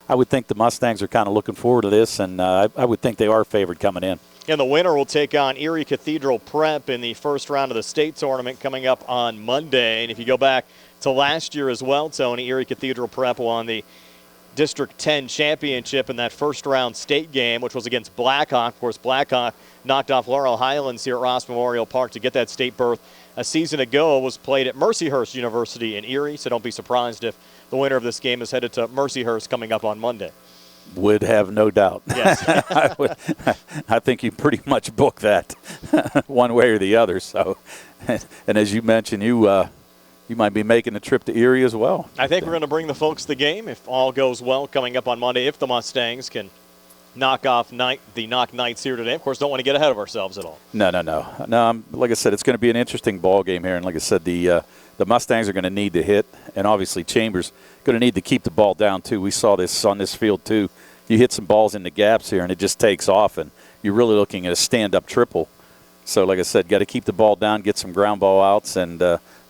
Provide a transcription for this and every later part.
I would think the Mustangs are kind of looking forward to this, and I would think they are favored coming in. And the winner will take on Erie Cathedral Prep in the first round of the state tournament coming up on Monday. And if you go back to last year as well, Tony, Erie Cathedral Prep won the District 10 championship in that first round state game, which was against Blackhawk. Of course, Blackhawk knocked off Laurel Highlands here at Ross Memorial Park to get that state berth a season ago. It was played at Mercyhurst University in Erie, so don't be surprised if the winner of this game is headed to Mercyhurst coming up on Monday. Would have no doubt. Yes. I think you pretty much book that one way or the other. So, and as you mentioned, you might be making a trip to Erie as well. I think we're going to bring the folks the game if all goes well coming up on Monday, if the Mustangs can knock off the Knoch Knights here today. Of course, don't want to get ahead of ourselves at all. No. Like I said, it's going to be an interesting ball game here. And like I said, the Mustangs are going to need to hit, and obviously Chambers going to need to keep the ball down too. We saw this on this field too. You hit some balls in the gaps here, and it just takes off, and you're really looking at a stand-up triple. So, like I said, got to keep the ball down, get some ground ball outs, and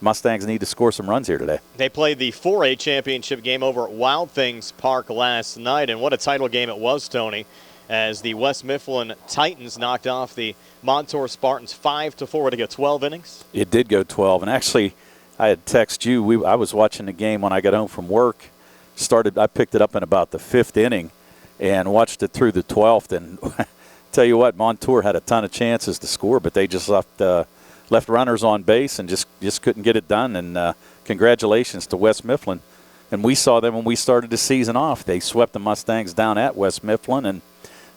Mustangs need to score some runs here today. They played the 4A championship game over at Wild Things Park last night, and what a title game it was, Tony, as the West Mifflin Titans knocked off the Montour Spartans 5-4 to go 12 innings. It did go 12, and actually I had texted you. I was watching the game when I got home from work. I picked it up in about the 5th inning and watched it through the 12th, and tell you what, Montour had a ton of chances to score, but they just left runners on base and just couldn't get it done. And congratulations to West Mifflin. And we saw them when we started the season off. They swept the Mustangs down at West Mifflin and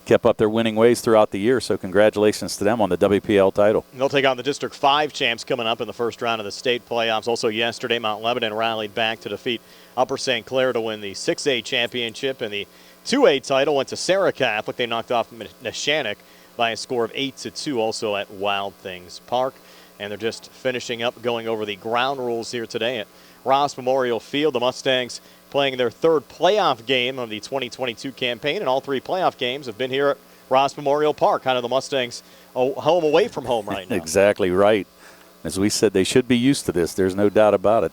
kept up their winning ways throughout the year. So congratulations to them on the WPL title. They'll take on the District 5 champs coming up in the first round of the state playoffs. Also yesterday, Mount Lebanon rallied back to defeat Upper St. Clair to win the 6A championship, and the 2A title went to Sarah Catholic. They knocked off Neshannock by a score of 8-2, also at Wild Things Park. And they're just finishing up going over the ground rules here today at Ross Memorial Field. The Mustangs playing their third playoff game of the 2022 campaign, and all 3 playoff games have been here at Ross Memorial Park, kind of the Mustangs home away from home right now. Exactly right. As we said, they should be used to this. There's no doubt about it.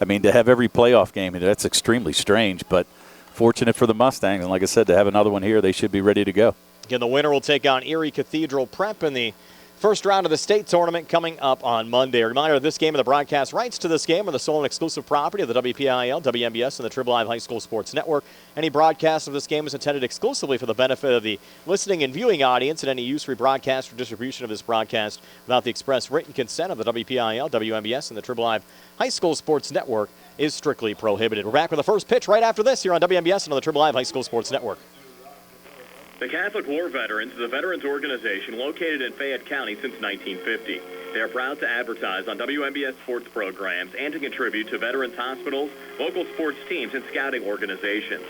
I mean, to have every playoff game, that's extremely strange, but fortunate for the Mustangs. And like I said, to have another one here, they should be ready to go. Again, the winner will take on Erie Cathedral Prep in the first round of the state tournament coming up on Monday. A reminder, this game and the broadcast rights to this game are the sole and exclusive property of the WPIAL, WMBS, and the Triple Live High School Sports Network. Any broadcast of this game is intended exclusively for the benefit of the listening and viewing audience, and any use, rebroadcast, or distribution of this broadcast without the express written consent of the WPIAL, WMBS, and the Triple Live High School Sports Network is strictly prohibited. We're back with the first pitch right after this here on WMBS and on the Triple Live High School Sports Network. The Catholic War Veterans is a veterans organization located in Fayette County since 1950. They are proud to advertise on WMBS sports programs and to contribute to veterans hospitals, local sports teams, and scouting organizations.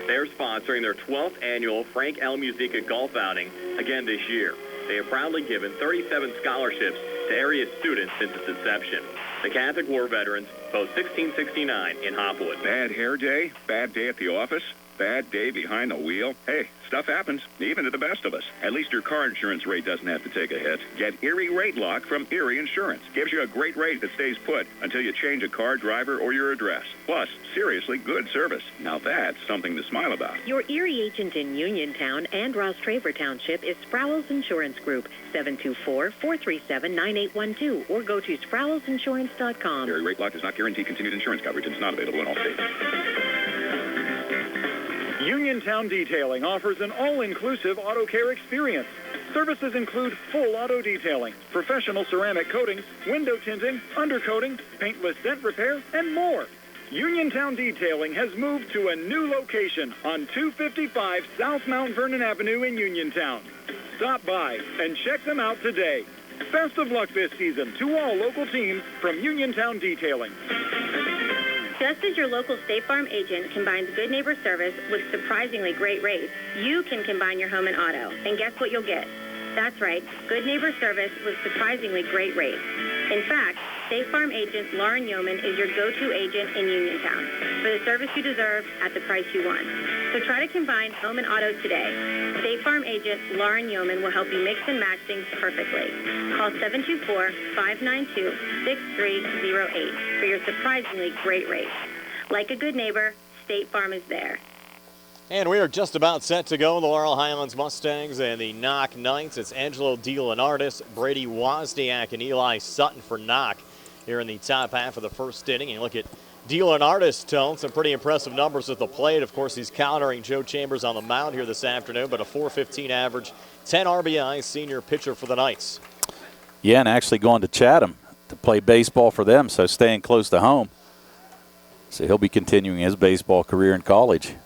They are sponsoring their 12th annual Frank L. Musica golf outing again this year. They have proudly given 37 scholarships to area students since its inception. The Catholic War Veterans, post 1669 in Hopwood. Bad hair day? Bad day at the office? Bad day behind the wheel? Hey, stuff happens, even to the best of us. At least your car insurance rate doesn't have to take a hit. Get Erie Rate Lock from Erie Insurance. Gives you a great rate that stays put until you change a car, driver, or your address. Plus, seriously good service. Now that's something to smile about. Your Erie agent in Uniontown and Ross Traver Township is Sprowell's Insurance Group, 724-437-9812, or go to sprowellsinsurance.com. Erie Rate Lock does not guarantee continued insurance coverage and is not available in all states. Uniontown Detailing offers an all-inclusive auto care experience. Services include full auto detailing, professional ceramic coatings, window tinting, undercoating, paintless dent repair, and more. Uniontown Detailing has moved to a new location on 255 South Mount Vernon Avenue in Uniontown. Stop by and check them out today. Best of luck this season to all local teams from Uniontown Detailing. Just as your local State Farm agent combines good neighbor service with surprisingly great rates, you can combine your home and auto. And guess what you'll get? That's right, good neighbor service with surprisingly great rates. In fact, State Farm agent Lauren Yeoman is your go-to agent in Uniontown for the service you deserve at the price you want. So try to combine home and auto today. State Farm agent Lauren Yeoman will help you mix and match things perfectly. Call 724-592-6308 for your surprisingly great rates. Like a good neighbor, State Farm is there. And we are just about set to go. The Laurel Highlands Mustangs and the Knoch Knights. It's Angelo DeLeonardis, Brady Wozniak, and Eli Sutton for Knoch here in the top half of the first inning. And you look at DeLeonardis, Tone, some pretty impressive numbers at the plate. Of course, he's countering Joe Chambers on the mound here this afternoon, but a .415 average, 10 RBI, senior pitcher for the Knights. Yeah, and actually going to Chatham to play baseball for them, so staying close to home. So he'll be continuing his baseball career in college.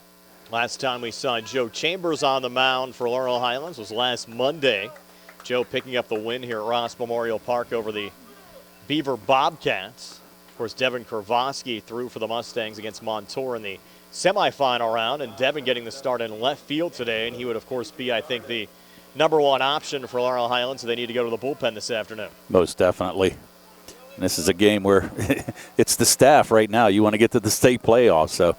Last time we saw Joe Chambers on the mound for Laurel Highlands was last Monday. Joe picking up the win here at Ross Memorial Park over the Beaver Bobcats. Of course, Devin Kravosky threw for the Mustangs against Montour in the semifinal round, and Devin getting the start in left field today, and he would, of course, be, I think, the #1 option for Laurel Highlands, so they need to go to the bullpen this afternoon. Most definitely. And this is a game where it's the staff right now. You want to get to the state playoffs, so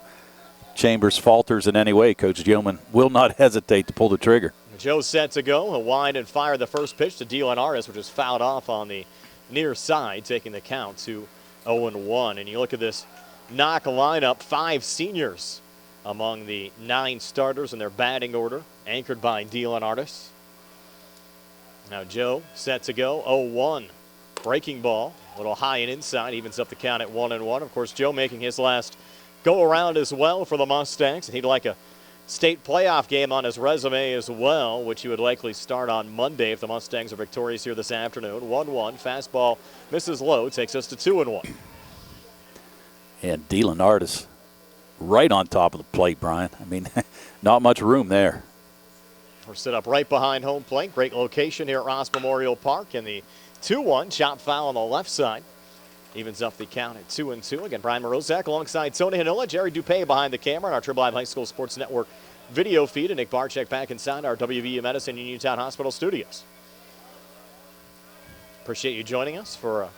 Chambers falters in any way, Coach Yeoman will not hesitate to pull the trigger. Joe's set to go. He'll wind and fire the first pitch to DeLeonardis, which is fouled off on the near side, taking the count to 0-1. And you look at this Knoch lineup, 5 seniors among the 9 starters in their batting order, anchored by DeLeonardis. Now Joe set to go, 0-1. Breaking ball, a little high and inside, evens up the count at 1-1. Of course, Joe making his last go around as well for the Mustangs. He'd like a state playoff game on his resume as well, which he would likely start on Monday if the Mustangs are victorious here this afternoon. 1-1, fastball misses low, takes us to 2-1. And DeLeonardis right on top of the plate, Brian. I mean, not much room there. We're set up right behind home plate. Great location here at Ross Memorial Park. And the 2-1, chop foul on the left side. Evens up the count at 2-2. Again, Brian Morozak alongside Tony Hanilla, Jerry Dupay behind the camera on our Triple Live High School Sports Network video feed, and Nick Barczyk back inside our WVU Medicine Uniontown Hospital studios. Appreciate you joining us for a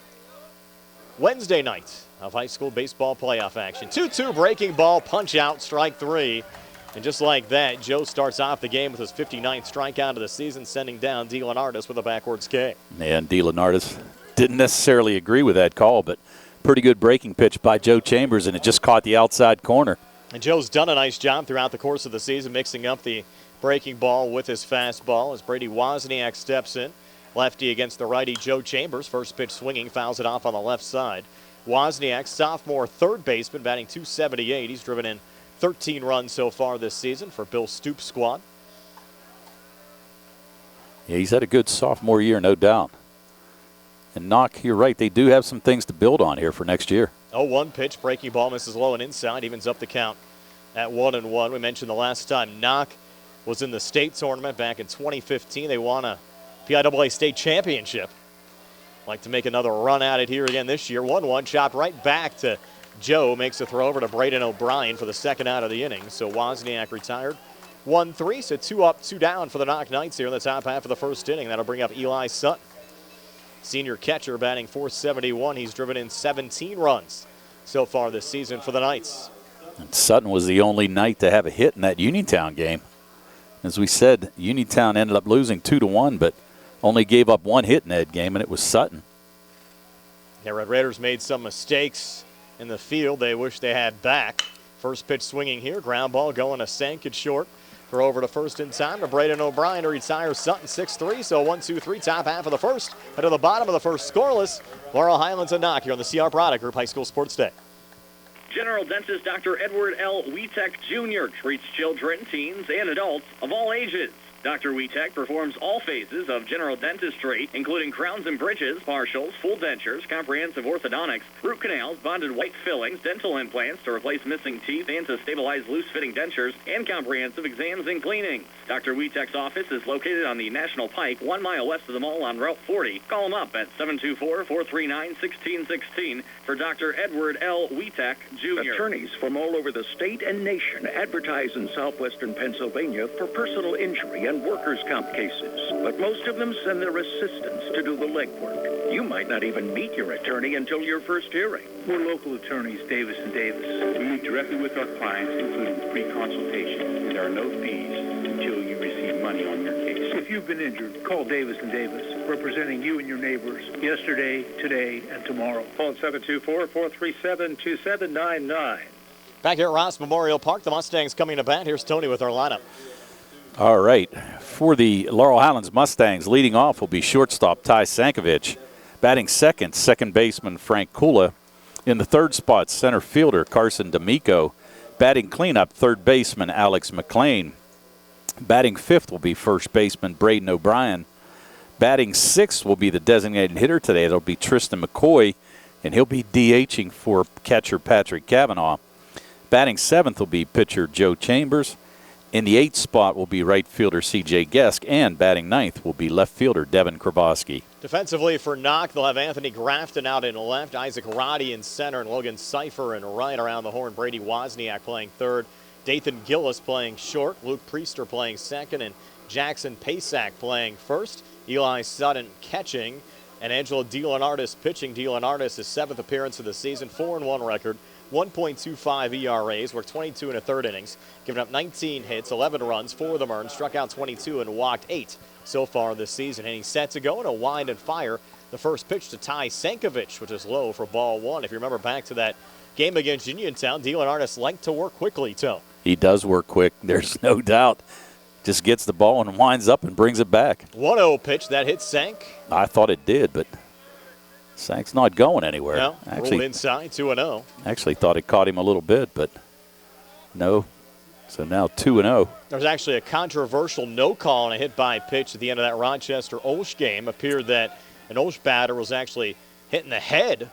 Wednesday night of high school baseball playoff action. 2-2 breaking ball, punch out, strike 3. And just like that, Joe starts off the game with his 59th strikeout of the season, sending down DeLeonardis with a backwards K. And DeLeonardis didn't necessarily agree with that call, but pretty good breaking pitch by Joe Chambers, and it just caught the outside corner. And Joe's done a nice job throughout the course of the season, mixing up the breaking ball with his fastball as Brady Wozniak steps in. Lefty against the righty Joe Chambers. First pitch swinging, fouls it off on the left side. Wozniak, sophomore third baseman, batting .278. He's driven in 13 runs so far this season for Bill Stoop's squad. Yeah, he's had a good sophomore year, no doubt. And Knoch, you're right, they do have some things to build on here for next year. 0-1 pitch, breaking ball misses low and inside, evens up the count at 1-1. We mentioned the last time Knoch was in the state tournament back in 2015. They won a PIAA state championship. Like to make another run at it here again this year. 1-1, chopped right back to Joe, makes a throw over to Braden O'Brien for the second out of the inning. So Wozniak retired. 1-3, so 2 up, 2 down for the Knoch Knights here in the top half of the first inning. That'll bring up Eli Sutton. Senior catcher batting .471. He's driven in 17 runs so far this season for the Knights. And Sutton was the only Knight to have a hit in that Uniontown game. As we said, Uniontown ended up losing 2-1, but only gave up 1 hit in that game, and it was Sutton. The Red Raiders made some mistakes in the field they wish they had back. First pitch swinging here, ground ball going to Sankid short. Throw over to first in time to Braden O'Brien to retire Sutton 6-3. So 1-2-3, top half of the first. But to the bottom of the first, scoreless. Laurel Highlands and Knoch here on the CR Product Group High School Sports Day. General Dentist Dr. Edward L. Wietek Jr. treats children, teens, and adults of all ages. Dr. Wietek performs all phases of general dentistry, including crowns and bridges, partials, full dentures, comprehensive orthodontics, root canals, bonded white fillings, dental implants to replace missing teeth and to stabilize loose-fitting dentures, and comprehensive exams and cleanings. Dr. Wietek's office is located on the National Pike, 1 mile west of the mall on Route 40. Call him up at 724-439-1616 for Dr. Edward L. Wietek, Jr. Attorneys from all over the state and nation advertise in southwestern Pennsylvania for personal injury and workers' comp cases, but most of them send their assistants to do the legwork. You might not even meet your attorney until your first hearing. We're local attorneys, Davis & Davis. We meet directly with our clients, including free consultation. There are no fees until you receive money on your case. If you've been injured, call Davis & Davis, representing you and your neighbors yesterday, today, and tomorrow. Phone 724-437-2799. Back here at Ross Memorial Park, the Mustangs coming to bat. Here's Tony with our lineup. All right. For the Laurel Highlands Mustangs, leading off will be shortstop Ty Sankovic. Batting second, second baseman Frank Kula. In the third spot, center fielder Carson D'Amico. Batting cleanup, third baseman Alex McLean. Batting fifth will be first baseman Braden O'Brien. Batting sixth will be the designated hitter today. It'll be Tristan McCoy, and he'll be DHing for catcher Patrick Cavanaugh. Batting seventh will be pitcher Joe Chambers. In the eighth spot will be right fielder C.J. Gesk, and batting ninth will be left fielder Devin Kravoski. Defensively for Knoch, they'll have Anthony Grafton out in left, Isaac Roddy in center, and Logan Cipher in right. Around the horn, Brady Wozniak playing third, Dathan Gillis playing short, Luke Priester playing second, and Jackson Pasak playing first. Eli Sutton catching, and Angelo DeLeonardis pitching. DeLeonardis, his seventh appearance of the season, 4-1 record. 1.25 ERAs, worked 22 and a third innings, giving up 19 hits, 11 runs, 4 of them earned, struck out 22 and walked 8 so far this season. And he's set to go in a wind and fire. The first pitch to Ty Sankovic, which is low for ball one. If you remember back to that game against Uniontown, DeLeonardis liked to work quickly, Tone. He does work quick, there's no doubt. Just gets the ball and winds up and brings it back. 1-0 pitch, that hit Sank. I thought it did, but Sank's not going anywhere. No, rolled inside, 2-0. Actually thought it caught him a little bit, but no. So now 2-0. There's actually a controversial no call on a hit by pitch at the end of that Rochester Olsh game. Appeared that an Olsh batter was actually hitting the head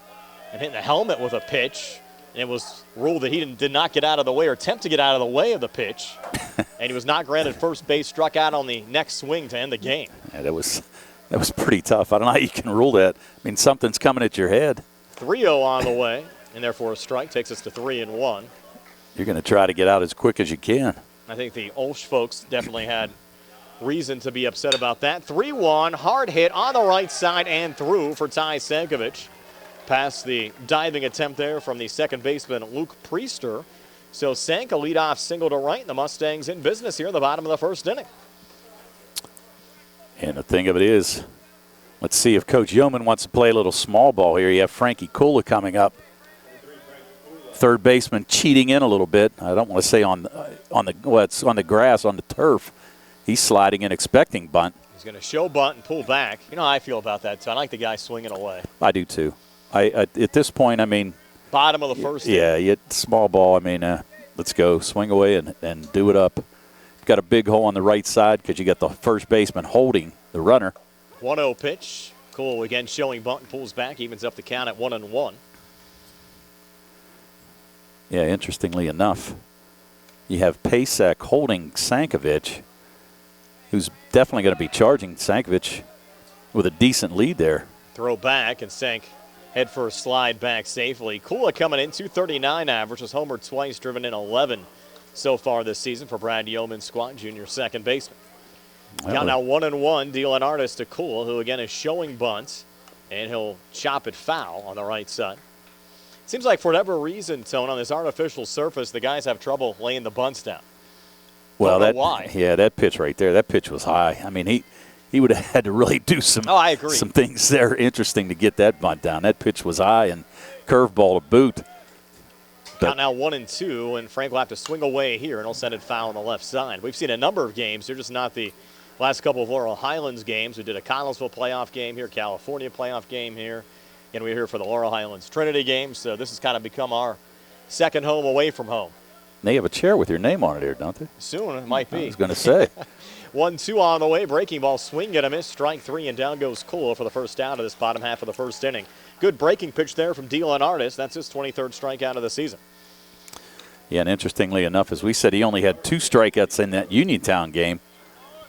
and hitting the helmet with a pitch. And it was ruled that he did not get out of the way or attempt to get out of the way of the pitch. And he was not granted first base, struck out on the next swing to end the game. Yeah, that was pretty tough. I don't know how you can rule that. I mean, something's coming at your head. 3-0 on the way, and therefore a strike takes us to 3-1. You're going to try to get out as quick as you can. I think the Olsh folks definitely had reason to be upset about that. 3-1, hard hit on the right side and through for Ty Sankovic. Past the diving attempt there from the second baseman Luke Priester. So Sank a leadoff single to right, and the Mustangs in business here in the bottom of the first inning. And the thing of it is, let's see if Coach Yeoman wants to play a little small ball here. You have Frankie Kula coming up. Third baseman cheating in a little bit. I don't want to say on the grass, on the turf. He's sliding in, expecting bunt. He's going to show bunt and pull back. You know how I feel about that, so I like the guy swinging away. I do too. At this point, I mean, bottom of the first inning. Yeah, small ball. I mean, let's go. Swing away and do it up. Got a big hole on the right side because you got the first baseman holding the runner. 1-0 pitch. Cool again showing bunt and pulls back. Evens up the count at 1-1. Yeah, interestingly enough, you have Pasak holding Sankovic, who's definitely going to be charging Sankovic with a decent lead there. Throw back and Sank head first slide back safely. Kula coming in, 239 average, was homered twice, driven in 11 so far this season for Brad Yeoman's squad, junior second baseman. Count now 1-1, DeLeonardis to Kula, who again is showing bunts, and he'll chop it foul on the right side. Seems like for whatever reason, Tone, on this artificial surface, the guys have trouble laying the bunts down. Well, why? Yeah, that pitch right there, that pitch was high. I mean, he would have had to really do some things there interesting to get that bunt down. That pitch was high and curveball to boot. Count now 1-2, and Frank will have to swing away here, and he'll send it foul on the left side. We've seen a number of games. They're just not the last couple of Laurel Highlands games. We did a Collinsville playoff game here, California playoff game here, and we're here for the Laurel Highlands Trinity game. So this has kind of become our second home away from home. They have a chair with your name on it here, don't they? Soon, it might be. I was going to say. 1-2 on the way. Breaking ball, swing and a miss. Strike three, and down goes Kula for the first out of this bottom half of the first inning. Good breaking pitch there from DeLeonardis. That's his 23rd strikeout of the season. Yeah, and interestingly enough, as we said, he only had 2 strikeouts in that Uniontown game.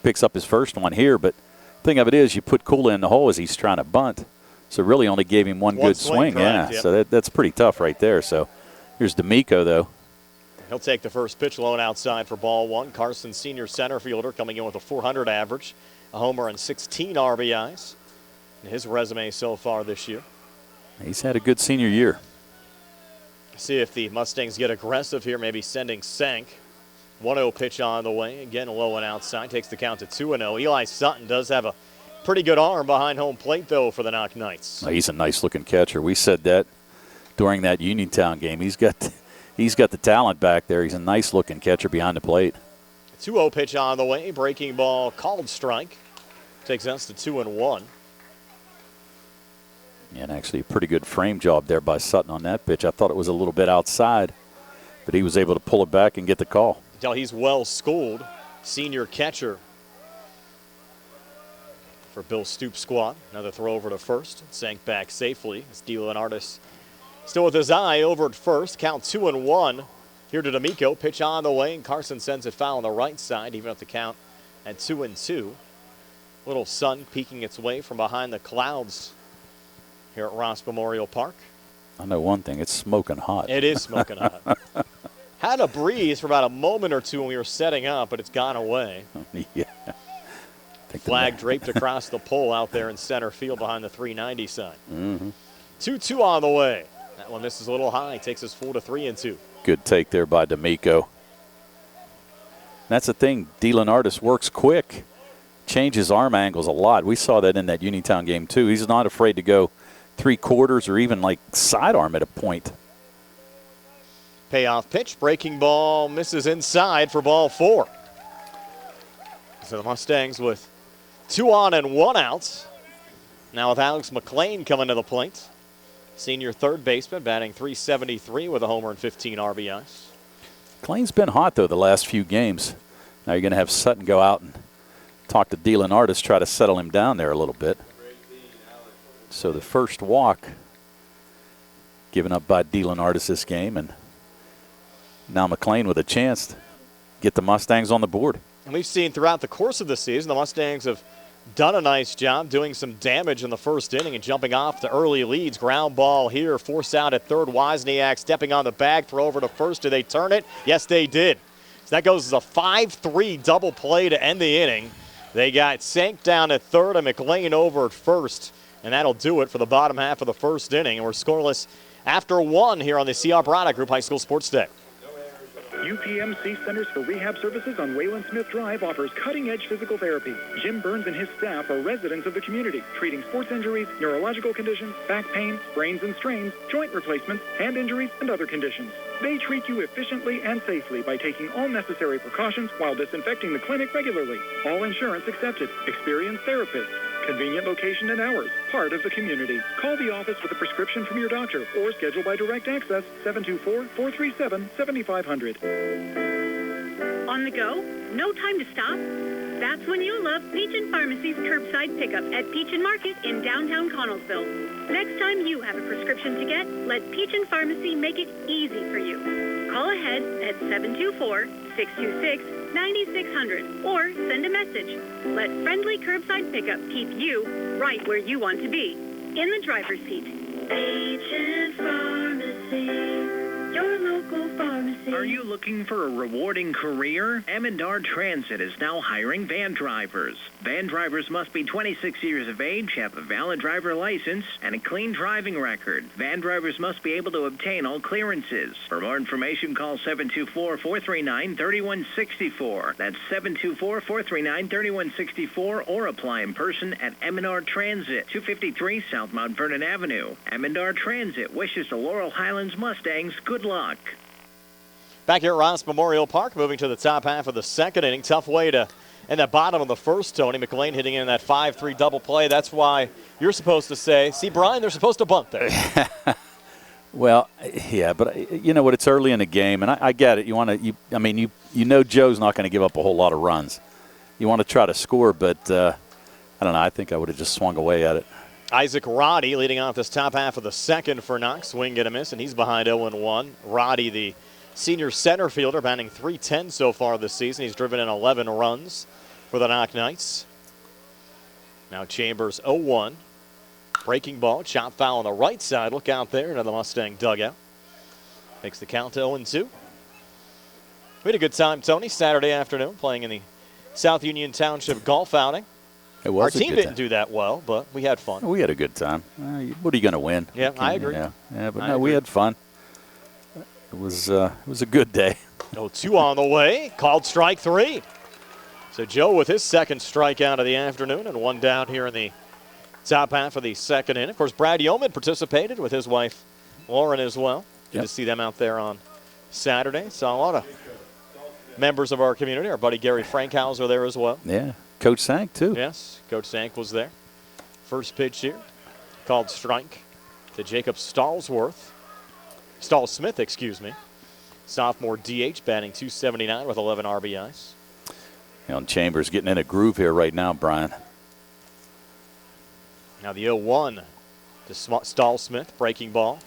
Picks up his first one here, but the thing of it is you put Kula in the hole as he's trying to bunt. So really only gave him one good swing. Correct, yeah, yep. So that's pretty tough right there. So here's D'Amico, though. He'll take the first pitch low and outside for ball one. Carson, senior center fielder, coming in with a 400 average, a homer and 16 RBIs in his resume so far this year. He's had a good senior year. See if the Mustangs get aggressive here, maybe sending Sank. 1-0 pitch on the way. Again, low and outside. Takes the count to 2-0. Eli Sutton does have a pretty good arm behind home plate, though, for the Knoch Knights. He's a nice-looking catcher. We said that during that Uniontown game. He's he's got the talent back there. He's a nice-looking catcher behind the plate. 2-0 pitch on the way. Breaking ball called strike. Takes us to 2-1. And actually a pretty good frame job there by Sutton on that pitch. I thought it was a little bit outside, but he was able to pull it back and get the call. Tell he's well schooled. Senior catcher for Bill Stoop's squad. Another throw over to first. Sank back safely. As Dylan Artis still with his eye over at first. Count 2-1. Here to D'Amico. Pitch on the way, and Carson sends it foul on the right side, even up the count at 2-2. Little sun peeking its way from behind the clouds here at Ross Memorial Park. I know one thing, it's smoking hot. It is smoking hot. Had a breeze for about a moment or two when we were setting up, but it's gone away. Yeah. Flag draped across the pole out there in center field behind the 390 sign. 2-2 on the way. That one misses a little high, takes us 4-3-2. Good take there by D'Amico. That's the thing, Dylan Artis works quick, changes arm angles a lot. We saw that in that Uniontown game too. He's not afraid to go 3/4 or even like sidearm at a point. Payoff pitch, breaking ball misses inside for ball 4. So the Mustangs with 2 on and 1 out. Now with Alex McLean coming to the plate. Senior third baseman batting .373 with a homer and 15 RBIs. McLean's been hot though the last few games. Now you're going to have Sutton go out and talk to Dylan Artis, try to settle him down there a little bit. So the first walk given up by Dylan Artis this game, and now McLean with a chance to get the Mustangs on the board. And we've seen throughout the course of the season, the Mustangs have done a nice job doing some damage in the first inning and jumping off to early leads. Ground ball here, force out at third. Wozniak stepping on the bag, throw over to first. Do they turn it? Yes, they did. So that goes as a 5-3 double play to end the inning. They got Sank down at third and McLean over at first. And that'll do it for the bottom half of the first inning. And we're scoreless after 1 here on the C.R. Braddock Group High School Sports Day. UPMC Centers for Rehab Services on Wayland Smith Drive offers cutting-edge physical therapy. Jim Burns and his staff are residents of the community, treating sports injuries, neurological conditions, back pain, sprains and strains, joint replacements, hand injuries, and other conditions. They treat you efficiently and safely by taking all necessary precautions while disinfecting the clinic regularly. All insurance accepted. Experienced therapists. Convenient location and hours. Part of the community. Call the office with a prescription from your doctor or schedule by direct access 724-437-7500. On the go? No time to stop? That's when you'll love Peach & Pharmacy's curbside pickup at Peach & Market in downtown Connellsville. Next time you have a prescription to get, let Peach & Pharmacy make it easy for you. Call ahead at 724-626-9600 or send a message. Let friendly curbside pickup keep you right where you want to be, in the driver's seat. Peach & Pharmacy, your local pharmacy. Are you looking for a rewarding career? M&R Transit is now hiring van drivers. Van drivers must be 26 years of age, have a valid driver license, and a clean driving record. Van drivers must be able to obtain all clearances. For more information, call 724-439-3164. That's 724-439-3164, or apply in person at M&R Transit, 253 South Mount Vernon Avenue. M&R Transit wishes the Laurel Highlands Mustangs good luck. Back here at Ross Memorial Park, moving to the top half of the second inning. Tough way to end that bottom of the first, Tony. McLean hitting in that 5-3 double play. That's why you're supposed to say, see, Brian, they're supposed to bunt there. Well, yeah, but you know what? It's early in the game, and I get it. You want to, you know, Joe's not going to give up a whole lot of runs. You want to try to score, but I don't know. I think I would have just swung away at it. Isaac Roddy leading off this top half of the second for Knoch. Swing and a miss, and he's behind 0-1. Roddy, the senior center fielder, batting .310 so far this season. He's driven in 11 runs for the Knoch Knights. Now Chambers 0-1. Breaking ball, chop foul on the right side. Look out there into the Mustang dugout. Makes the count to 0-2. We had a good time, Tony, Saturday afternoon playing in the South Union Township golf outing. Our team didn't do that well, but we had fun. We had a good time. What are you going to win? Yeah, I agree. Yeah, but no, we had fun. It was a good day. 0-2 on the way. Called strike 3. So Joe with his second strikeout of the afternoon and one down here in the top half of the second inning. Of course, Brad Yeoman participated with his wife Lauren as well. Good to see them out there on Saturday. Saw a lot of members of our community. Our buddy Gary Frankhauser there as well. Yeah, Coach Sank, too. Yes, Coach Sank was there. First pitch here, called strike to Jacob Stallsmith, sophomore DH, batting .279 with 11 RBIs. Chambers getting in a groove here right now, Brian. Now the 0-1 to Stallsmith, breaking ball.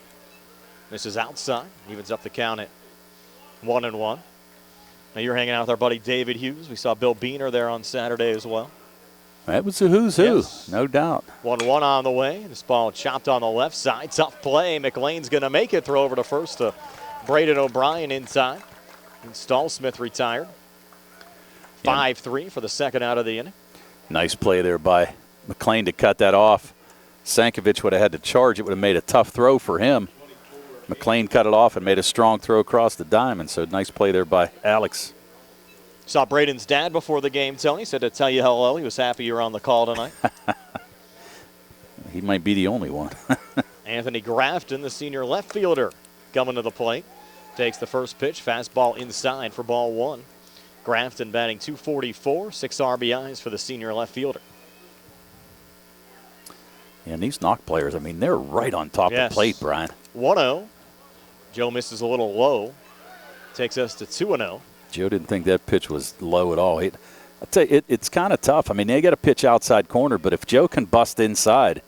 Misses outside, evens up the count at 1-1. Now you're hanging out with our buddy David Hughes. We saw Bill Beener there on Saturday as well. That was a who's who, yes. No doubt. 1-1 on the way. This ball chopped on the left side. Tough play. McLean's going to make it. Throw over to first to Braden O'Brien inside. And Stallsmith retired. 5-3 for the second out of the inning. Nice play there by McLean to cut that off. Sankovic would have had to charge. It would have made a tough throw for him. McLean cut it off and made a strong throw across the diamond. So nice play there by Alex. Saw Braden's dad before the game, Tony. Said to tell you hello. He was happy you were on the call tonight. He might be the only one. Anthony Grafton, the senior left fielder, coming to the plate. Takes the first pitch. Fastball inside for ball one. Grafton batting .244, 6 RBIs for the senior left fielder. And these Knoch players, I mean, they're right on top of the plate, Brian. 1-0. Joe misses a little low. Takes us to 2-0. Joe didn't think that pitch was low at all. I'll tell you, it's kind of tough. I mean, they got to pitch outside corner, but if Joe can bust inside,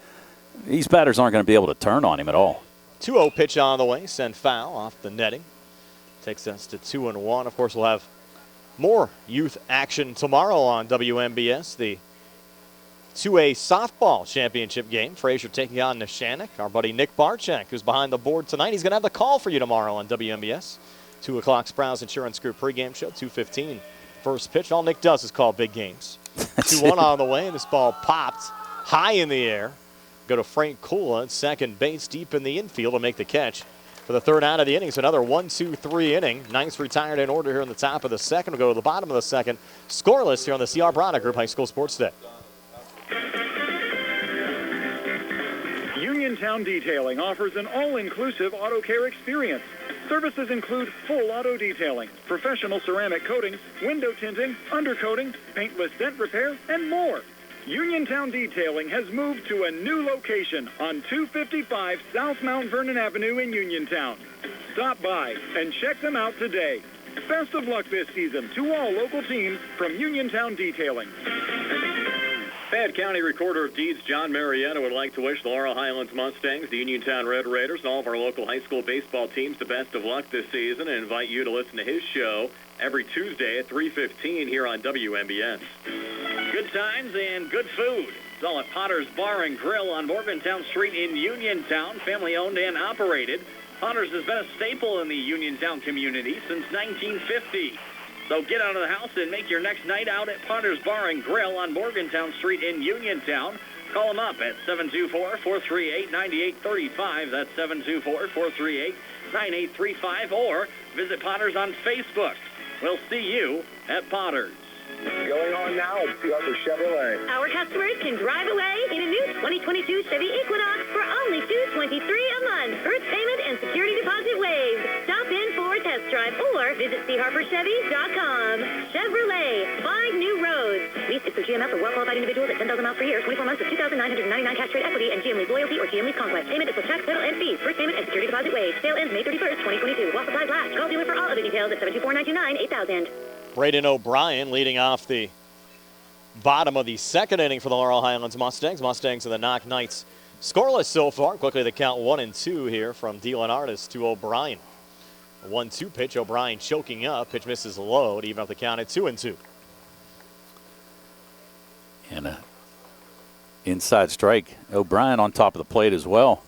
these batters aren't going to be able to turn on him at all. 2-0 pitch on the way. Send foul off the netting. Takes us to 2-1. Of course, we'll have more youth action tomorrow on WMBS. The 2A softball championship game. Fraser taking on Neshannock. Our buddy Nick Barchak, who's behind the board tonight, he's going to have the call for you tomorrow on WMBS. 2 o'clock Sprouse Insurance Group pregame show. 2:15 first pitch. All Nick does is call big games. 2-1 on the way, and this ball popped high in the air. Go to Frank Kula at second base, deep in the infield to make the catch for the third out of the inning. So another 1-2-3 inning. Ninth retired in order here in the top of the second. We'll go to the bottom of the second. Scoreless here on the C.R. Brana Group High School Sports Day. Uniontown Detailing offers an all-inclusive auto care experience. Services include full auto detailing, professional ceramic coatings, window tinting, undercoating, paintless dent repair, and more. Uniontown Detailing has moved to a new location on 255 South Mount Vernon Avenue in Uniontown. Stop by and check them out today. Best of luck this season to all local teams from Uniontown Detailing. Fayette County Recorder of Deeds John Marietta would like to wish the Laurel Highlands Mustangs, the Uniontown Red Raiders, and all of our local high school baseball teams the best of luck this season and invite you to listen to his show every Tuesday at 3:15 here on WMBS. Good times and good food. It's all at Potter's Bar and Grill on Morgantown Street in Uniontown, family-owned and operated. Potter's has been a staple in the Uniontown community since 1950. So get out of the house and make your next night out at Potter's Bar and Grill on Morgantown Street in Uniontown. Call them up at 724-438-9835. That's 724-438-9835. Or visit Potter's on Facebook. We'll see you at Potter's. Going on now at Arthur Chevrolet. Our customers can drive away in a new 2022 Chevy Equinox for only $223 a month. First payment and security deposit waived. Stop in for a test drive or visit charperchevy.com. Chevrolet, find new roads. Lease is for GMF for well-qualified individuals at 10,000 miles per year, 24 months of $2,999 cash trade equity, and GM Lease Loyalty or GM Lease Conquest. Payment is with tax, title, and fees. First payment and security deposit waived. Sale ends May 31st, 2022. While supplies last. Call dealer for all other details at 724-99-8000. Braden O'Brien leading off the bottom of the second inning for the Laurel Highlands Mustangs. Mustangs and the Knoch Knights scoreless so far. Quickly the count 1-2 here from Dylan Artis to O'Brien. A 1-2 pitch. O'Brien choking up. Pitch misses low to even up the count at 2-2. And a inside strike. O'Brien on top of the plate as well.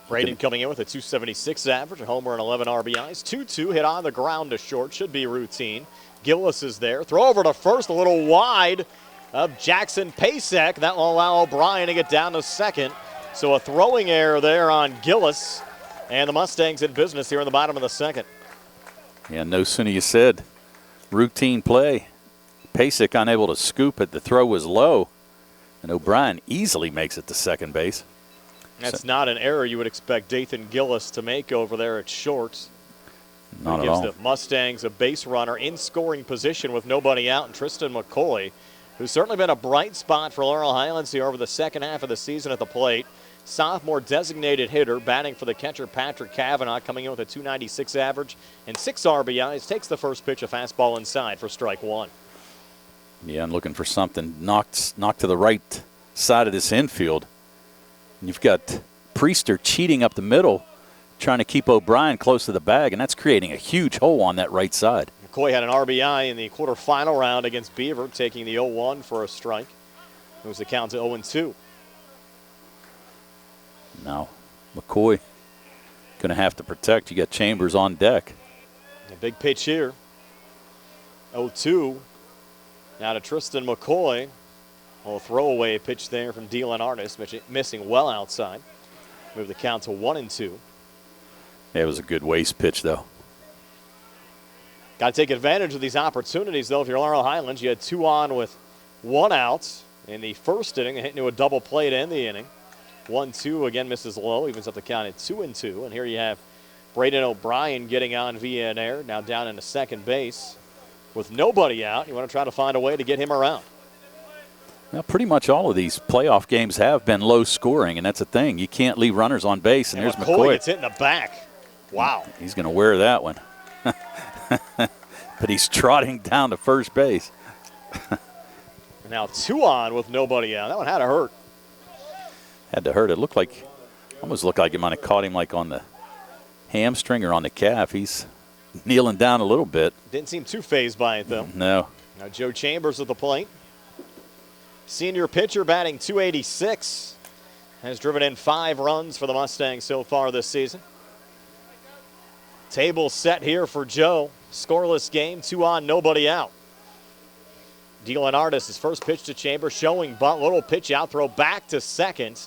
Braden coming in with a .276 average, a homer and 11 RBIs. 2-2 hit on the ground to short. Should be routine. Gillis is there. Throw over to first, a little wide of Jackson Pasek. That will allow O'Brien to get down to second. So a throwing error there on Gillis. And the Mustangs in business here in the bottom of the second. Yeah, no sooner you said routine play. Pasek unable to scoop it. The throw was low. And O'Brien easily makes it to second base. That's not an error you would expect Dathan Gillis to make over there at short. Not at gives all. the Mustangs a base runner in scoring position with nobody out, and Tristan McCoy, who's certainly been a bright spot for Laurel Highlands here over the second half of the season at the plate. Sophomore designated hitter, batting for the catcher Patrick Kavanaugh, coming in with a .296 average and 6 RBIs. Takes the first pitch, a fastball inside for strike one. Yeah, and looking for something knocked to the right side of this infield. And you've got Priester cheating up the middle, trying to keep O'Brien close to the bag, and that's creating a huge hole on that right side. McCoy had an RBI in the quarterfinal round against Beaver, taking the 0-1 for a strike. It was the count to 0-2. Now, McCoy going to have to protect. You got Chambers on deck. A big pitch here. 0-2. Now to Tristan McCoy. A little throwaway pitch there from Dylan Artis, missing well outside. Move the count to 1-2. Yeah, it was a good waste pitch, though. Got to take advantage of these opportunities, though. If you're Laurel Highlands, you had 2 on with 1 out in the first inning. Hit into a double play to end the inning. 1-2 again, misses low, evens up the count at 2-2. And here you have Braden O'Brien getting on via an error, now down into second base with nobody out. You want to try to find a way to get him around. Now, pretty much all of these playoff games have been low scoring, and that's a thing. You can't leave runners on base, and there's McCoy. Gets hit in the back. Wow. He's going to wear that one. But he's trotting down to first base. Now 2 on with nobody out. That one had to hurt. Had to hurt. It almost looked like it might have caught him like on the hamstring or on the calf. He's kneeling down a little bit. Didn't seem too fazed by it, though. No. Now Joe Chambers at the plate. Senior pitcher batting .286. Has driven in 5 runs for the Mustangs so far this season. Table set here for Joe. Scoreless game, 2 on, nobody out. Dylan Artis, his first pitch to Chambers, showing bunt. Little pitch out, throw back to second.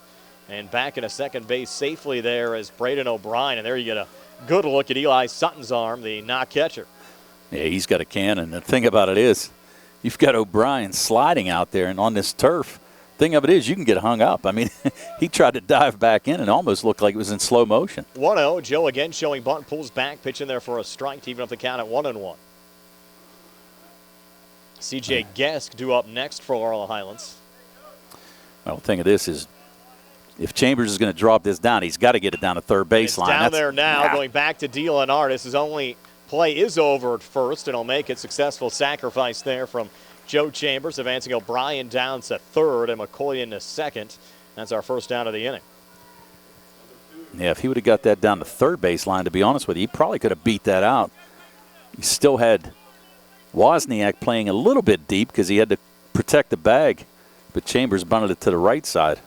And back into second base safely there as Braden O'Brien. And there you get a good look at Eli Sutton's arm, the Knoch catcher. Yeah, he's got a cannon. The thing about it is, you've got O'Brien sliding out there, and on this turf, thing of it is you can get hung up. I mean, he tried to dive back in and almost looked like it was in slow motion. 1-0. Joe again showing bunt, pulls back, pitching there for a strike to even up the count at 1-1. C.J. Gesk due up next for Laurel Highlands. Well, the thing of this is, if Chambers is going to drop this down, he's got to get it down to third baseline. It's down there now, going back to Dylan Artis. His only play is over at first, and he'll make it. Successful sacrifice there from Joe Chambers, advancing O'Brien down to third and McCoy into second. That's our first down of the inning. Yeah, if he would have got that down to third baseline, to be honest with you, he probably could have beat that out. He still had Wozniak playing a little bit deep because he had to protect the bag, but Chambers bunted it to the right side.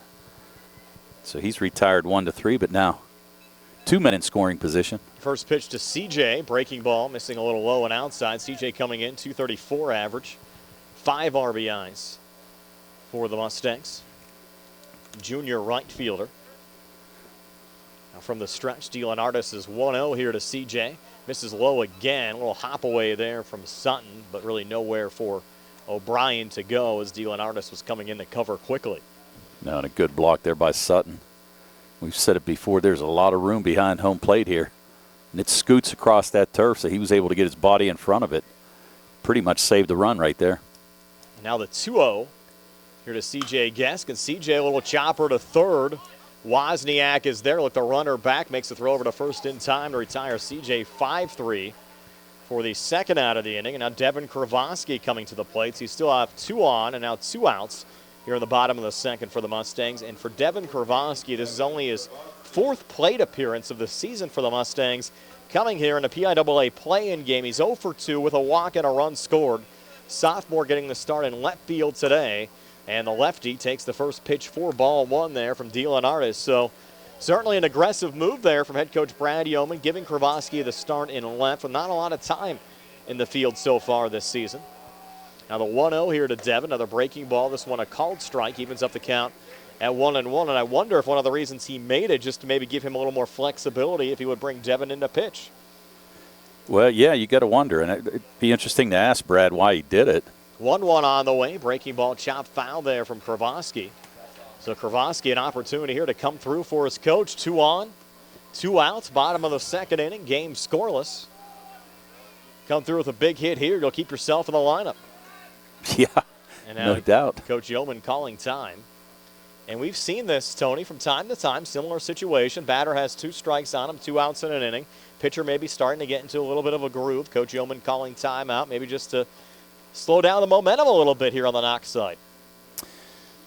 So he's retired 1-3, but now 2 men in scoring position. First pitch to C.J., breaking ball, missing a little low and outside. C.J. coming in, .234 average, 5 RBIs for the Mustangs. Junior right fielder. Now from the stretch, Dylan Artis is 1-0 here to C.J. Misses low again, a little hop away there from Sutton, but really nowhere for O'Brien to go as Dylan Artis was coming in to cover quickly. No, and a good block there by Sutton. We've said it before, there's a lot of room behind home plate here. And it scoots across that turf, so he was able to get his body in front of it. Pretty much saved the run right there. And now the 2-0 here to C.J. Gesk, and C.J. a little chopper to third. Wozniak is there. Look, the runner back makes the throw over to first in time to retire C.J. 5-3 for the second out of the inning. And now Devin Kravoski coming to the plate. So you still have 2 on and now 2 outs here in the bottom of the second for the Mustangs. And for Devin Kravoski, this is only his 4th plate appearance of the season for the Mustangs. Coming here in a PIAA play-in game, he's 0 for 2 with a walk and a run scored. Sophomore getting the start in left field today. And the lefty takes the first pitch for ball 1 there from Dylan Artis. So certainly an aggressive move there from head coach Brad Yeoman, giving Kravoski the start in left with not a lot of time in the field so far this season. Now the 1-0 here to Devin, another breaking ball. This one a called strike, evens up the count at 1-1. And I wonder if one of the reasons he made it just to maybe give him a little more flexibility if he would bring Devin into pitch. Well, yeah, you got to wonder. And it'd be interesting to ask Brad why he did it. 1-1 on the way. Breaking ball, chopped foul there from Kravoski. So Kravoski, an opportunity here to come through for his coach. 2 on, 2 outs, bottom of the second inning. Game scoreless. come through with a big hit here, you'll keep yourself in the lineup. Yeah, And no doubt. Coach Yeoman calling time. And we've seen this, Tony, from time to time, similar situation. Batter has 2 strikes on him, 2 outs in an inning. Pitcher maybe starting to get into a little bit of a groove. Coach Yeoman calling timeout, maybe just to slow down the momentum a little bit here on the Knoch side.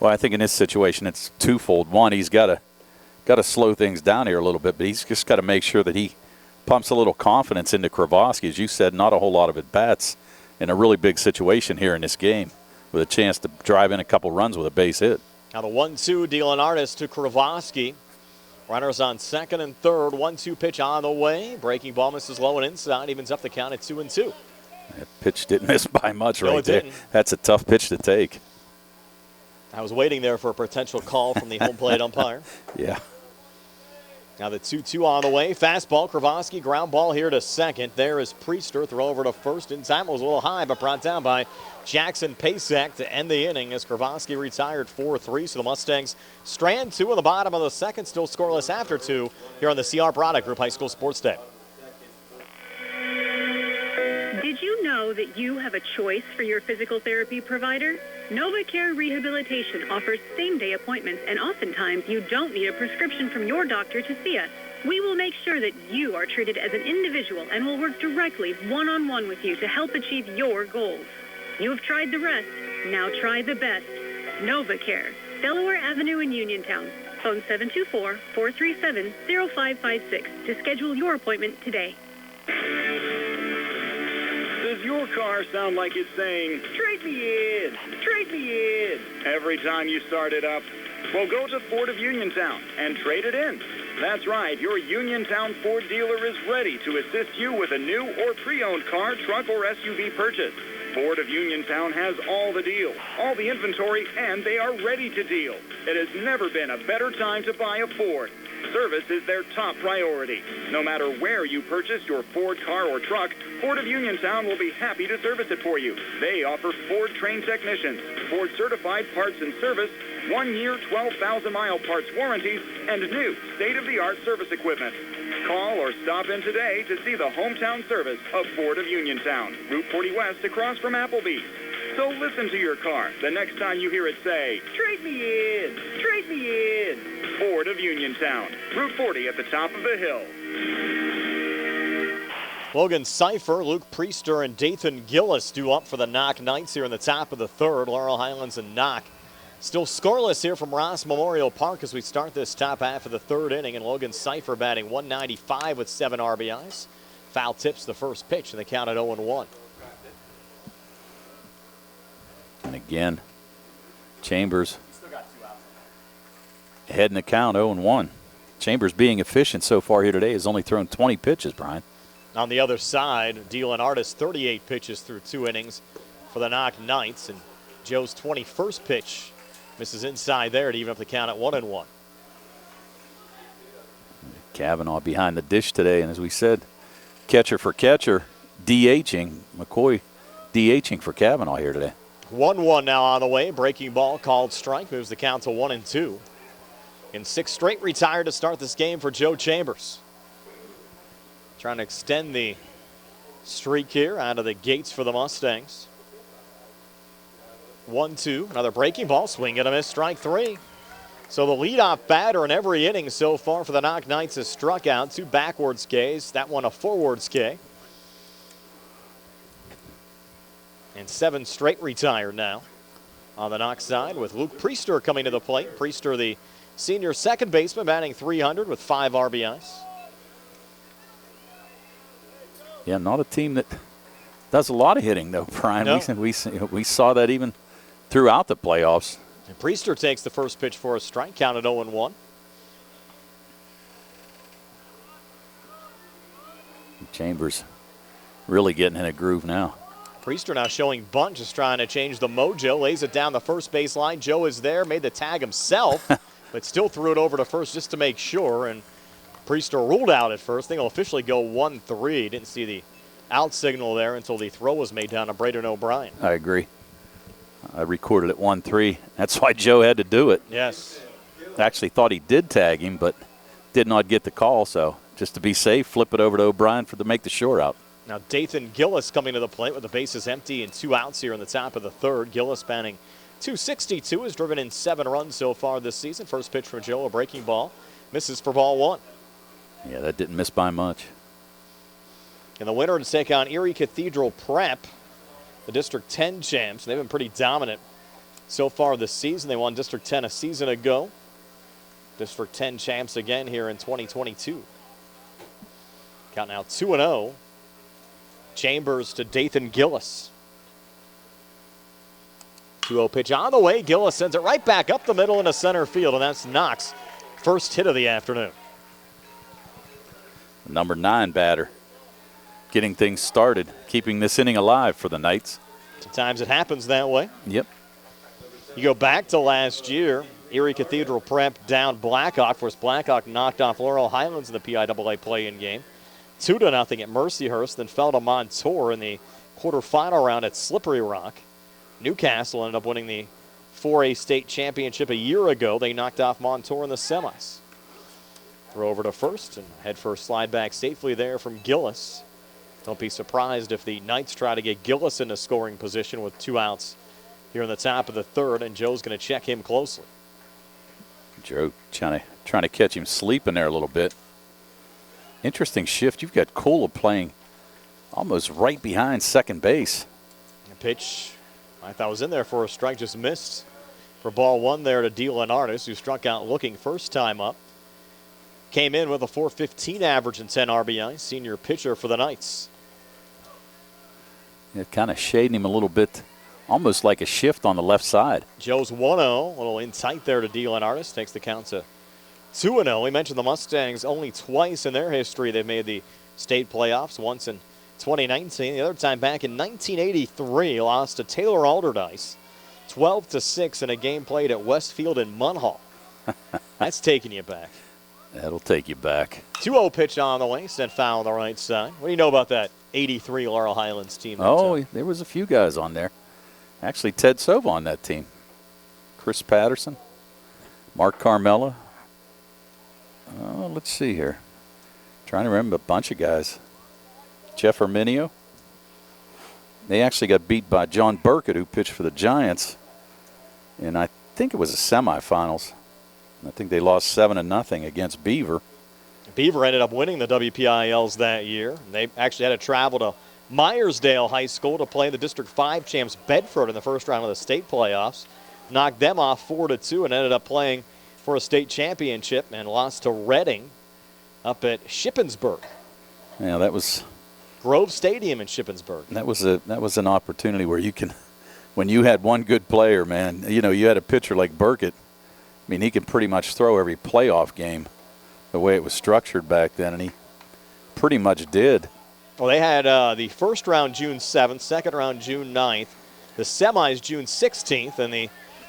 Well, I think in this situation it's twofold. One, he's got to slow things down here a little bit, but he's just got to make sure that he pumps a little confidence into Kravoski. As you said, not a whole lot of at-bats in a really big situation here in this game with a chance to drive in a couple runs with a base hit. Now the 1-2 dealing artist to Kravoski. Runners on second and third. 1-2 pitch on the way. Breaking ball misses low and inside. Evens up the count at 2-2. That pitch didn't miss by much right there. Didn't. That's a tough pitch to take. I was waiting there for a potential call from the home plate umpire. Yeah. Now the 2-2 on the way. Fastball, Kravoski, ground ball here to second. There is Priester. Throw over to first. In time it was a little high, but brought down by Jackson Pasek to end the inning as Kravoski retired 4-3. So the Mustangs strand 2 in the bottom of the second, still scoreless after 2 here on the CR Product Group High School Sports Day. Did you know that you have a choice for your physical therapy provider? NovaCare Rehabilitation offers same-day appointments, and oftentimes you don't need a prescription from your doctor to see us. We will make sure that you are treated as an individual and will work directly one-on-one with you to help achieve your goals. You have tried the rest. Now try the best. NovaCare, Delaware Avenue in Uniontown. Phone 724-437-0556 to schedule your appointment today. Does your car sound like it's saying, trade me in, trade me in, every time you start it up? Well, go to Ford of Uniontown and trade it in. That's right, your Uniontown Ford dealer is ready to assist you with a new or pre-owned car, truck, or SUV purchase. Ford of Uniontown has all the deals, all the inventory, and they are ready to deal. It has never been a better time to buy a Ford. Service is their top priority. No matter where you purchase your Ford car or truck, Ford of Uniontown will be happy to service it for you. They offer Ford-trained technicians, Ford-certified parts and service, 1-year, 12,000-mile parts warranties, and new state-of-the-art service equipment. Call or stop in today to see the hometown service of Ford of Uniontown, Route 40 West across from Applebee's. So listen to your car the next time you hear it say, trade me in, trade me in. Ford of Uniontown, Route 40 at the top of the hill. Logan Seifer, Luke Priester, and Dathan Gillis due up for the Knoch Knights here in the top of the third. Laurel Highlands and Knoch still scoreless here from Ross Memorial Park as we start this top half of the third inning. And Logan Seifer batting .195 with 7 RBIs. Foul tips the first pitch, and they count at 0-1. And again, Chambers ahead in the count, 0-1. Chambers being efficient so far here today has only thrown 20 pitches, Brian. On the other side, Dylan Artis, 38 pitches through 2 innings for the Knoch Knights. And Joe's 21st pitch misses inside there to even up the count at 1-1. Kavanaugh behind the dish today. And as we said, catcher for catcher, DHing. McCoy DHing for Kavanaugh here today. 1-1 now on the way. Breaking ball called strike. Moves the count to 1-2. In 6 straight retired to start this game for Joe Chambers. Trying to extend the streak here out of the gates for the Mustangs. 1-2. Another breaking ball. Swing and a miss. Strike 3. So the leadoff batter in every inning so far for the Knoch Knights has struck out. 2 backwards Ks. That one a forwards K. And 7 straight retired now on the Knoch side with Luke Priester coming to the plate. Priester, the senior second baseman, batting .300 with 5 RBIs. Yeah, not a team that does a lot of hitting, though, Brian. No. We saw that even throughout the playoffs. And Priester takes the first pitch for a strike, counted 0-1. Chambers really getting in a groove now. Priester now showing bunt, just trying to change the mojo. Lays it down the first base line. Joe is there, made the tag himself, but still threw it over to first just to make sure. And Priester ruled out at first. I think he'll officially go 1-3. Didn't see the out signal there until the throw was made down to Braden O'Brien. I agree. I recorded it 1-3. That's why Joe had to do it. Yes. Actually thought he did tag him, but did not get the call. So just to be safe, flip it over to O'Brien to make the short out. Now Dathan Gillis coming to the plate with the bases empty and 2 outs here in the top of the third. Gillis batting .262, has driven in 7 runs so far this season. First pitch from Joe, a breaking ball. Misses for ball 1. Yeah, that didn't miss by much. And the winner to take on Erie Cathedral Prep, the District 10 champs. They've been pretty dominant so far this season. They won District 10 a season ago. District 10 champs again here in 2022. Count now 2-0. Chambers to Dathan Gillis. 2-0 pitch on the way. Gillis sends it right back up the middle into center field, and that's Knoch's first hit of the afternoon. Number 9 batter. Getting things started, keeping this inning alive for the Knights. Sometimes it happens that way. Yep. You go back to last year, Erie Cathedral Prep down Blackhawk. First, Blackhawk knocked off Laurel Highlands in the PIAA play-in game. 2-0 at Mercyhurst, then fell to Montour in the quarterfinal round at Slippery Rock. Newcastle ended up winning the 4A state championship a year ago. They knocked off Montour in the semis. Throw over to first, and head first slide back safely there from Gillis. Don't be surprised if the Knights try to get Gillis into scoring position with 2 outs here in the top of the third, and Joe's going to check him closely. Joe trying to catch him sleeping there a little bit. Interesting shift. You've got Kula playing almost right behind second base. A pitch I thought was in there for a strike, just missed for ball 1 there to Dylan Artis, who struck out looking first time up. Came in with a .415 average and 10 RBI, senior pitcher for the Knights. Yeah, kind of shading him a little bit, almost like a shift on the left side. Joe's 1-0, a little in tight there to Dylan Artis, takes the count to 2-0. We mentioned the Mustangs only twice in their history they've made the state playoffs, once in 2019, the other time back in 1983, lost to Taylor Alderdice 12-6 in a game played at Westfield in Munhall. That's taking you back. That'll take you back. 2-0 pitch on the way, sent foul on the right side. What do you know about that 83 Laurel Highlands team? There was a few guys on there. Actually, Ted Sova on that team. Chris Patterson, Mark Carmella. Let's see here. Trying to remember a bunch of guys. Jeff Herminio. They actually got beat by John Burkett, who pitched for the Giants. And I think it was the semifinals. I think they lost 7-0 against Beaver. Beaver ended up winning the WPIALs that year. They actually had to travel to Myersdale High School to play the District 5 champs Bedford in the first round of the state playoffs. Knocked them off 4-2 and ended up playing for a state championship and lost to Reading up at Shippensburg. Yeah, that was Grove Stadium in Shippensburg. That was an opportunity where you can, when you had one good player, man, you had a pitcher like Burkett. I mean, he could pretty much throw every playoff game the way it was structured back then, and he pretty much did. Well, they had the first round June 7th, second round June 9th, the semis June 16th, and the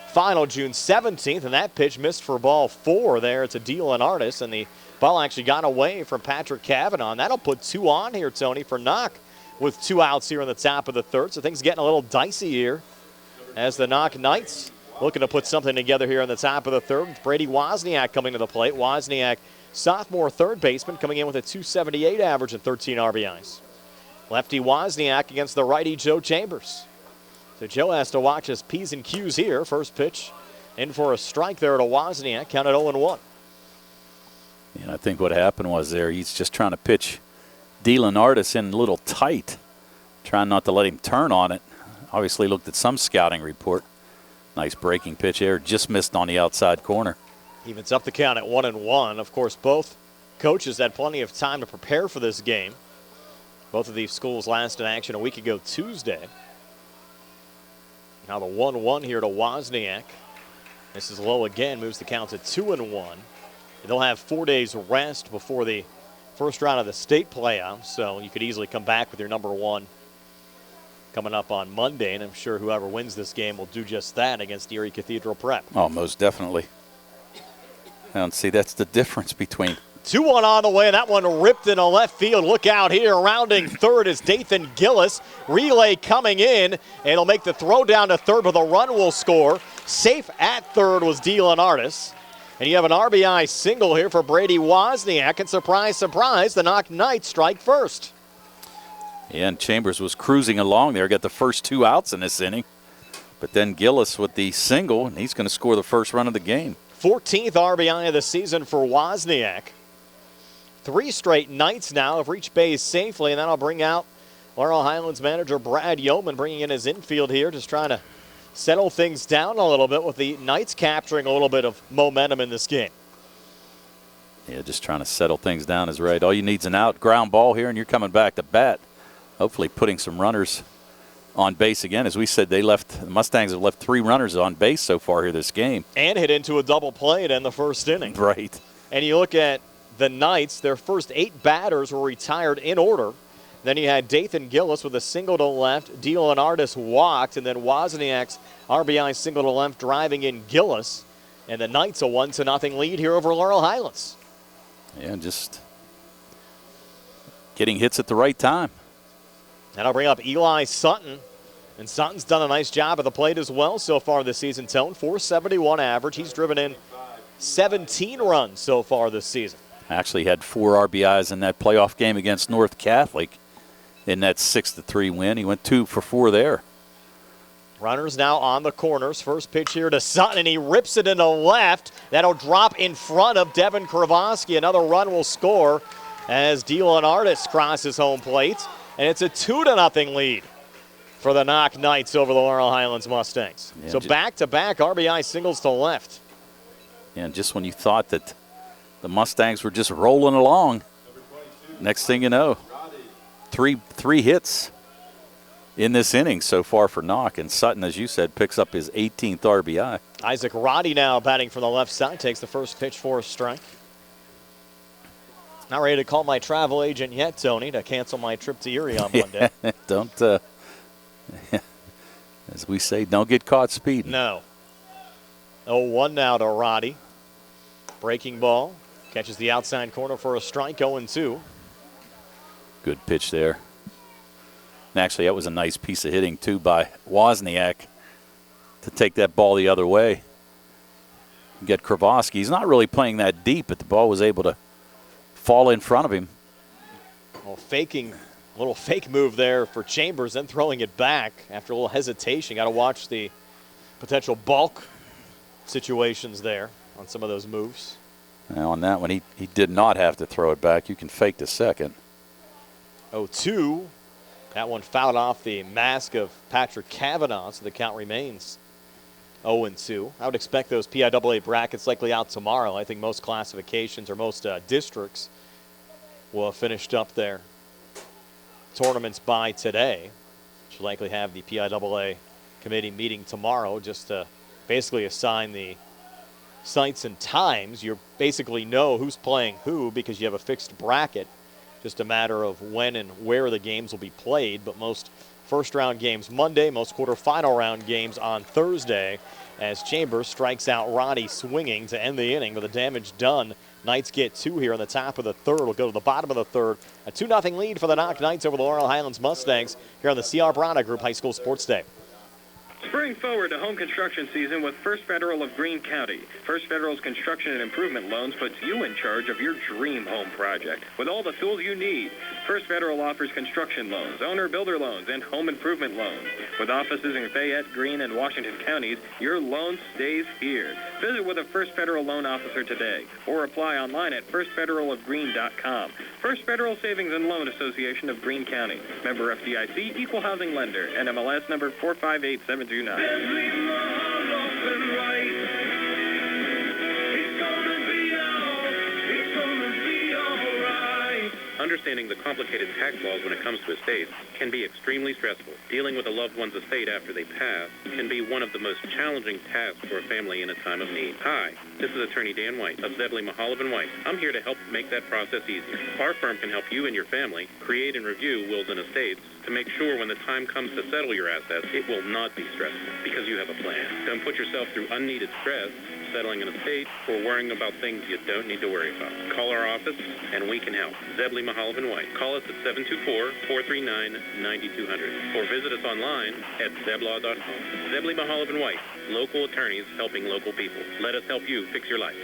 final June 17th, and that pitch missed for ball 4 there to Dylan Artis, and the ball actually got away from Patrick Kavanaugh, and that'll put 2 on here, Tony, for Knoch with 2 outs here in the top of the third, so things getting a little dicey here as the Knoch Knights looking to put something together here in the top of the third. Brady Wozniak coming to the plate. Wozniak, sophomore third baseman, coming in with a .278 average and 13 RBIs. Lefty Wozniak against the righty Joe Chambers. So Joe has to watch his P's and Q's here. First pitch in for a strike there to Wozniak, counted 0-1. And I think what happened was there, he's just trying to pitch Dylan Artis in a little tight, trying not to let him turn on it. Obviously looked at some scouting report. Nice breaking pitch there, just missed on the outside corner. Evens up the count at 1-1. Of course, both coaches had plenty of time to prepare for this game. Both of these schools last in action a week ago Tuesday. Now the 1-1 here to Wozniak. This is low again, moves the count to 2-1. They'll have 4 days rest before the first round of the state playoffs, so you could easily come back with your number 1 coming up on Monday, and I'm sure whoever wins this game will do just that against Erie Cathedral Prep. Oh, most definitely. And see, that's the difference between 2-1 on the way, and that one ripped into left field. Look out here. Rounding third is Dathan Gillis. Relay coming in, and he'll make the throw down to third, but the run will score. Safe at third was Dylan Artis. And you have an RBI single here for Brady Wozniak, and surprise, surprise, the Knoch Knights strike first. Yeah, and Chambers was cruising along there, got the first 2 outs in this inning. But then Gillis with the single, and he's going to score the first run of the game. 14th RBI of the season for Wozniak. 3 straight nights now have reached base safely, and that'll bring out Laurel Highlands manager Brad Yeoman, bringing in his infield here, just trying to settle things down a little bit with the Knights capturing a little bit of momentum in this game. Yeah, just trying to settle things down is right. All you need is an out ground ball here, and you're coming back to bat. Hopefully putting some runners on base again. As we said, the Mustangs have left 3 runners on base so far here this game. And hit into a double play in the first inning. Right. And you look at the Knights, their first 8 batters were retired in order. Then you had Dathan Gillis with a single to left. Dylan Artis walked, and then Wozniak's RBI single to left driving in Gillis. And the Knights a 1-0 lead here over Laurel Highlands. Yeah, just getting hits at the right time. And I'll bring up Eli Sutton. And Sutton's done a nice job at the plate as well so far this season, Tone. .471 average. He's driven in 17 runs so far this season. Actually had 4 RBIs in that playoff game against North Catholic in that 6-3 win. He went 2 for 4 there. Runners now on the corners. First pitch here to Sutton, and he rips it into left. That'll drop in front of Devin Kravoski. Another run will score as Dylan Artis crosses home plate. And it's a 2-0 lead for the Knoch Knights over the Laurel Highlands Mustangs. Yeah, so back-to-back RBI singles to left. Yeah, and just when you thought that the Mustangs were just rolling along, next thing you know, three hits in this inning so far for Knoch. And Sutton, as you said, picks up his 18th RBI. Isaac Roddy now batting from the left side, takes the first pitch for a strike. Not ready to call my travel agent yet, Tony, to cancel my trip to Erie on Monday. Don't, as we say, don't get caught speeding. No. 0-1 now to Roddy. Breaking ball. Catches the outside corner for a strike, 0-2. Good pitch there. And actually, that was a nice piece of hitting, too, by Wozniak to take that ball the other way. Get Kravoski. He's not really playing that deep, but the ball was able to fall in front of him. Well, a little fake move there for Chambers, then throwing it back after a little hesitation. Got to watch the potential balk situations there on some of those moves. Now on that one, he did not have to throw it back. You can fake the second. 0-2. That one fouled off the mask of Patrick Kavanaugh, so the count remains 0-2. I would expect those PIAA brackets likely out tomorrow. I think most classifications or most districts will have finished up their tournaments by today. Should likely have the PIAA committee meeting tomorrow just to basically assign the sites and times. You basically know who's playing who because you have a fixed bracket. Just a matter of when and where the games will be played. But most first round games Monday, most quarterfinal round games on Thursday, as Chambers strikes out Roddy swinging to end the inning with the damage done. Knights get 2 here in the top of the third. We'll go to the bottom of the third. A 2-0 lead for the Knoch Knights over the Laurel Highlands Mustangs here on the C.R. Brana Group High School Sports Day. Spring forward to home construction season with First Federal of Greene County. First Federal's construction and improvement loans puts you in charge of your dream home project with all the tools you need. First Federal offers construction loans, owner-builder loans, and home improvement loans. With offices in Fayette, Greene, and Washington counties, your loan stays here. Visit with a First Federal loan officer today or apply online at firstfederalofgreene.com. First Federal Savings and Loan Association of Greene County. Member FDIC, Equal Housing Lender, NMLS number 458729. Understanding the complicated tax laws when it comes to estates can be extremely stressful. Dealing with a loved one's estate after they pass can be one of the most challenging tasks for a family in a time of need. Hi, this is Attorney Dan White of Zebley, Mahalav & White. I'm here to help make that process easier. Our firm can help you and your family create and review wills and estates to make sure when the time comes to settle your assets, it will not be stressful because you have a plan. Don't put yourself through unneeded stress settling an estate or worrying about things you don't need to worry about. Call our office and we can help. Zebley, Mahalav & White. Call us at 724-439-9200 or visit us online at zeblaw.com. Zebley, Mahalav & White. Local attorneys helping local people. Let us help you fix your life.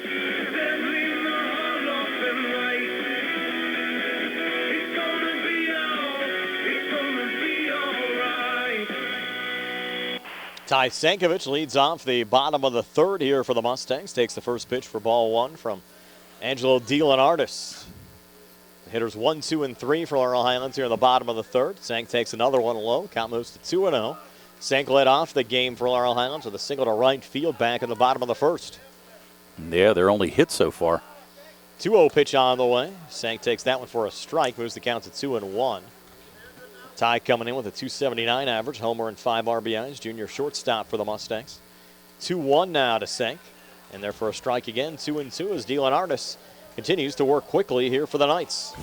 Ty Stankovic leads off the bottom of the third here for the Mustangs. Takes the first pitch for ball one from Angelo DeLeonardis. The hitters 1, 2, and 3 for Laurel Highlands here in the bottom of the third. Sank takes another one low. Count moves to 2-0. Sank led off the game for Laurel Highlands with a single to right field back in the bottom of the first. Yeah, they're only hit so far. 2-0 pitch on the way. Sank takes that one for a strike. Moves the count to 2-1. Ty coming in with a .279 average. Homer and 5 RBIs. Junior shortstop for the Mustangs. 2-1 now to Sank. And there for a strike again. 2-2 as DeLeonardis continues to work quickly here for the Knights.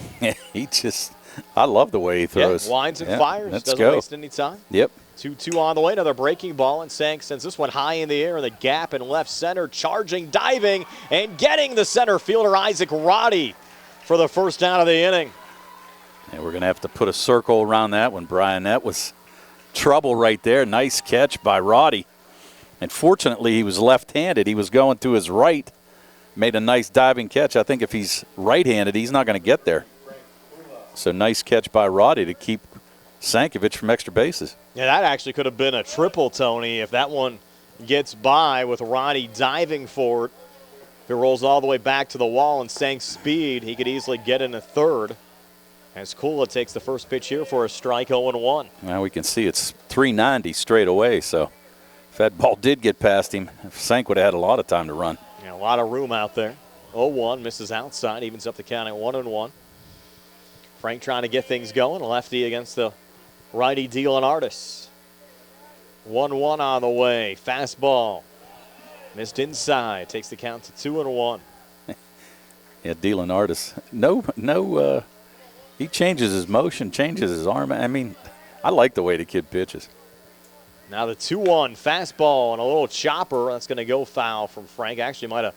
I love the way he throws. Yeah, winds and fires. Doesn't waste any time. Yep. 2-2 on the way. Another breaking ball, and Sank sends this one high in the air in the gap in left center. Charging, diving, and getting the center fielder Isaac Roddy for the first out of the inning. And we're going to have to put a circle around that one, Brian. That was trouble right there. Nice catch by Roddy. And fortunately, he was left-handed. He was going to his right. Made a nice diving catch. I think if he's right-handed, he's not going to get there. So nice catch by Roddy to keep Stankovic from extra bases. Yeah, that actually could have been a triple, Tony, if that one gets by with Roddy diving for it. If it rolls all the way back to the wall and Sank's speed, he could easily get in a third. As Kula takes the first pitch here for a strike, 0-1. Now we can see it's 390 straight away, so if that ball did get past him, Sank would have had a lot of time to run. Yeah, a lot of room out there. 0-1, misses outside, evens up the count at 1-1. Frank trying to get things going. Lefty against the righty DeLeonardis. 1-1 on the way. Fastball. Missed inside. Takes the count to 2-1. Yeah, DeLeonardis. He changes his motion, changes his arm. I mean, I like the way the kid pitches. Now the 2-1 fastball and a little chopper. That's going to go foul from Frank. Actually might have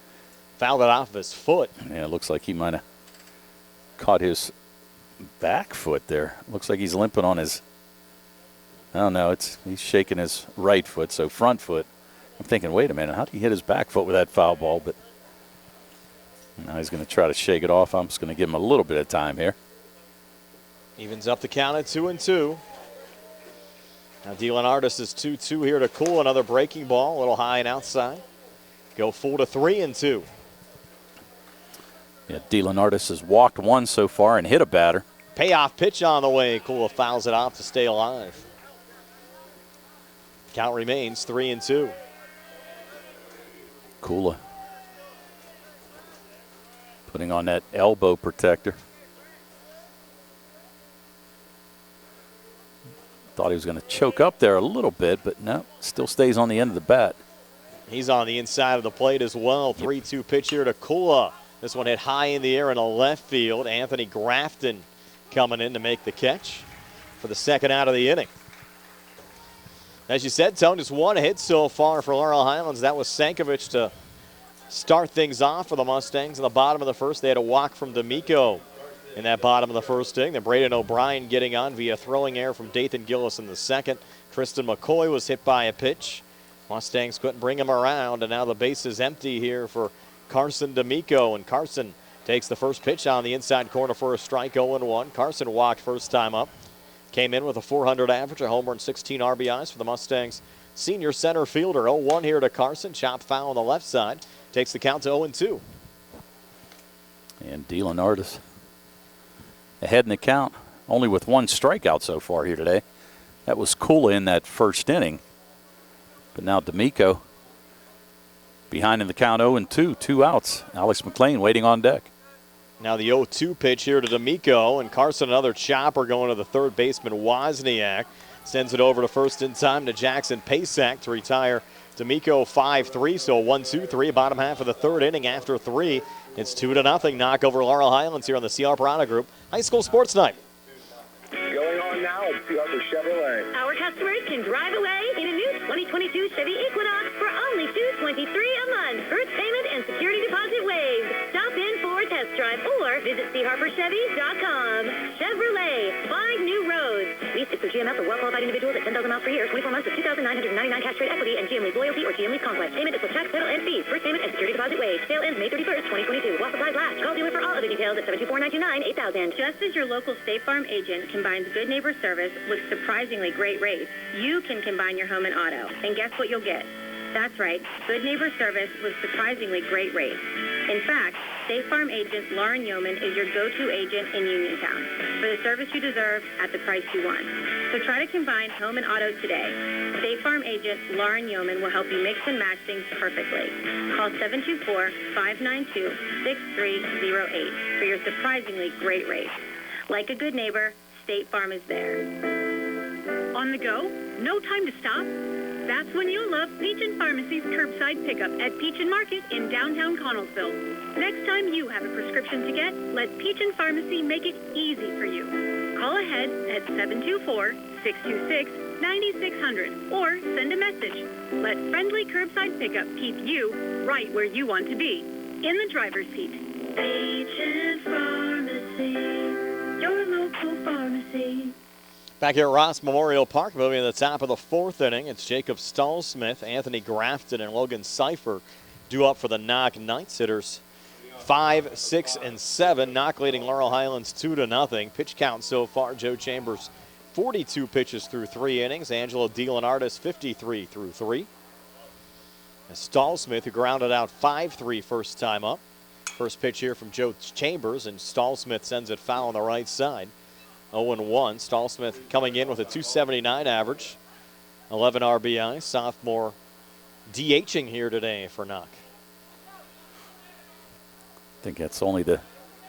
fouled it off of his foot. Yeah, it looks like he might have caught his back foot there. Looks like he's limping on his, I don't know, he's shaking his right foot, so front foot. I'm thinking, wait a minute, how did he hit his back foot with that foul ball? But now he's going to try to shake it off. I'm just going to give him a little bit of time here. Evens up the count at 2-2. Now DeLeonardis is 2-2 here to Cool. Another breaking ball, a little high and outside. Go full to 3-2. Yeah, DeLeonardis has walked one so far and hit a batter. Payoff pitch on the way. Kula fouls it off to stay alive. Count remains 3-2. Kula putting on that elbow protector. Thought he was going to choke up there a little bit, but no, still stays on the end of the bat. He's on the inside of the plate as well. 3-2 pitch here to Kula. This one hit high in the air in the left field. Anthony Grafton coming in to make the catch for the second out of the inning. As you said, Tone, just one hit so far for Laurel Highlands. That was Stankovic to start things off for the Mustangs. In the bottom of the first, they had a walk from D'Amico in that bottom of the first inning. Then Braden O'Brien getting on via throwing error from Dathan Gillis in the second. Tristan McCoy was hit by a pitch. Mustangs couldn't bring him around, and now the base is empty here for Carson D'Amico, and Carson takes the first pitch on the inside corner for a strike, 0-1. Carson walked first time up. Came in with a .400 average, a homer and 16 RBIs for the Mustangs. Senior center fielder, 0-1 here to Carson. Chop foul on the left side. Takes the count to 0-2. And DeLeonardis ahead in the count, only with one strikeout so far here today. That was Kula in that first inning. But now D'Amico behind in the count, 0-2, 2 outs. Alex McLean waiting on deck. Now the 0-2 pitch here to D'Amico, and Carson another chopper going to the third baseman Wozniak. Sends it over to first in time to Jackson Pasak to retire D'Amico 5-3, so 1-2-3, bottom half of the third inning after 3. It's 2-0 knock over Laurel Highlands here on the CR Piranha Group High School Sports Night. Going on now at Arthur Chevrolet. Our customers can drive away in a new 2022 Chevy Equinox for only $223 a month. First payment and security deposit waived. Stop in for a test drive. drive or visit charperchevy.com. Chevrolet, 5 new roads. Lease is through GMF for well-qualified individuals at 10,000 miles per year, 24 months with 2,999 cash trade equity and GM Lease loyalty or GM Lease Conquest. Payment is with tax, title, and fees. First payment and security deposit waived. Sale ends May 31st, 2022. While supplies last. Call dealer for all other details at 724-929-8000. Just as your local State Farm agent combines good neighbor service with surprisingly great rates, You can combine your home and auto. And guess what you'll get? That's right, good neighbor service with surprisingly great rates. In fact, State Farm agent Lauren Yeoman is your go-to agent in Uniontown for the service you deserve at the price you want. So try to combine home and auto today. State Farm agent Lauren Yeoman will help you mix and match things perfectly. Call 724-592-6308 for your surprisingly great rates. Like a good neighbor, State Farm is there. on the go, no time to stop. That's when you'll love Peach & Pharmacy's curbside pickup at Peach & Market in downtown Connellsville. Next time you have a prescription to get, let Peach & Pharmacy make it easy for you. Call ahead at 724-626-9600 or send a message. Let friendly curbside pickup keep you right where you want to be, in the driver's seat. Peach & Pharmacy, your local pharmacy. Back here at Ross Memorial Park, moving to the top of the fourth inning. It's Jacob Stallsmith, Anthony Grafton, and Logan Cipher due up for the Knoch Knights. Hitters 5, 6, and 7. Knoch leading Laurel Highlands 2-0. Pitch count so far, Joe Chambers 42 pitches through 3 innings. Angelo DeLeonardis 53 through 3. And Stallsmith, who grounded out 5-3 first time up. First pitch here from Joe Chambers, and Stallsmith sends it foul on the right side. 0-1. Stallsmith coming in with a .279 average, 11 RBI. Sophomore DHing here today for Knoch. I think that's only the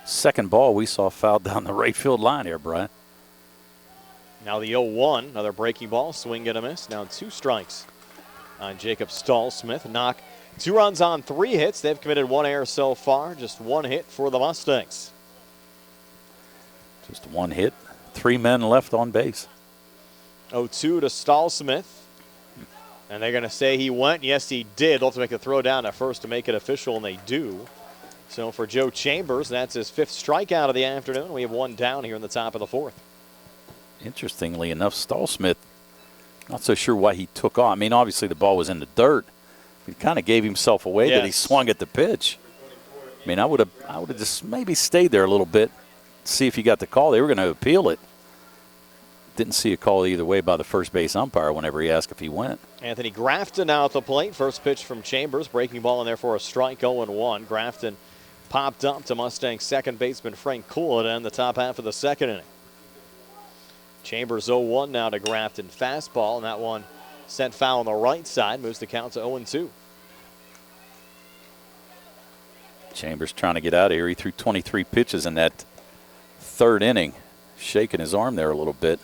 second ball we saw fouled down the right field line here, Brian. Now the 0-1, another breaking ball, swing and a miss. Now 2 strikes on Jacob Stallsmith. Knoch 2 runs on 3 hits. They've committed 1 error so far, just 1 hit for the Mustangs. Just 1 hit, 3 men left on base. 0-2 to Stallsmith. And they're going to say he went. Yes, he did. They'll have to make the throw down at first to make it official, and they do. So for Joe Chambers, that's his 5th strikeout of the afternoon. We have 1 down here in the top of the 4th. Interestingly enough, Stallsmith, not so sure why he took off. I mean, obviously the ball was in the dirt. He kind of gave himself away that he swung at the pitch. I mean, I would have just maybe stayed there a little bit, see if he got the call. They were going to appeal it. Didn't see a call either way by the first base umpire whenever he asked if he went. Anthony Grafton now at the plate. First pitch from Chambers. Breaking ball in there for a strike, 0-1. Grafton popped up to Mustang second baseman Frank Cool to end the top half of the second inning. Chambers 0-1 now to Grafton. Fastball, and that one sent foul on the right side. Moves the count to 0-2. Chambers trying to get out of here. He threw 23 pitches in that 3rd inning, shaking his arm there a little bit.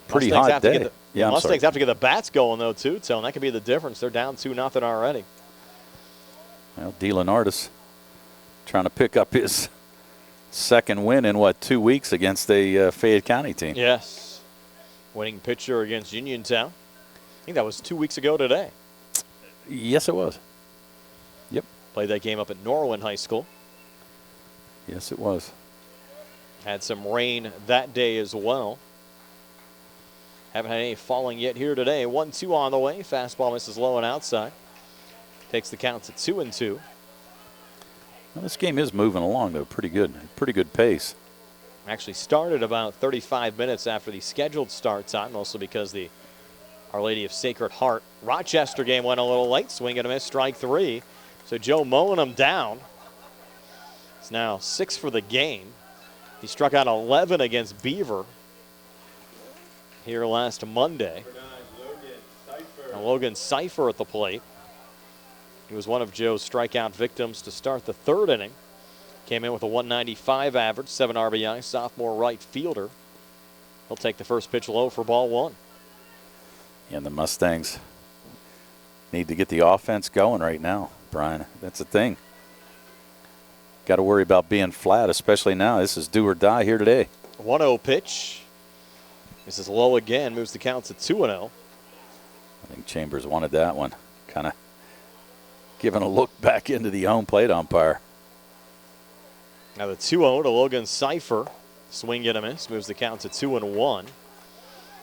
Pretty hot day. Mustangs have to get the bats going, though, too, Tone. That could be the difference. They're down 2-0 already. Well, DeLeonardis trying to pick up his 2nd win in, 2 weeks against a Fayette County team. Yes. Winning pitcher against Uniontown. I think that was 2 weeks ago today. Yes, it was. Yep. Played that game up at Norwin High School. Yes, it was. Had some rain that day as well. Haven't had any falling yet here today. 1-2 on the way. Fastball misses low and outside. Takes the count to 2-2. Well, this game is moving along, though. Pretty good pace. Actually started about 35 minutes after the scheduled start time, mostly because the Our Lady of Sacred Heart Rochester game went a little late. Swing and a miss, strike 3. So Joe mowing him down. It's now 6 for the game. He struck out 11 against Beaver here last Monday. And Logan Cipher at the plate. He was one of Joe's strikeout victims to start the 3rd inning. Came in with a 195 average, 7 RBI, sophomore right fielder. He'll take the first pitch low for ball 1. And the Mustangs need to get the offense going right now, Brian. That's the thing. Got to worry about being flat, especially now. This is do or die here today. 1-0 pitch. This is low again, moves the count to 2-0. I think Chambers wanted that one. Kind of giving a look back into the home plate umpire. Now the 2-0 to Logan Cipher. Swing and a miss. Moves the count to 2-1.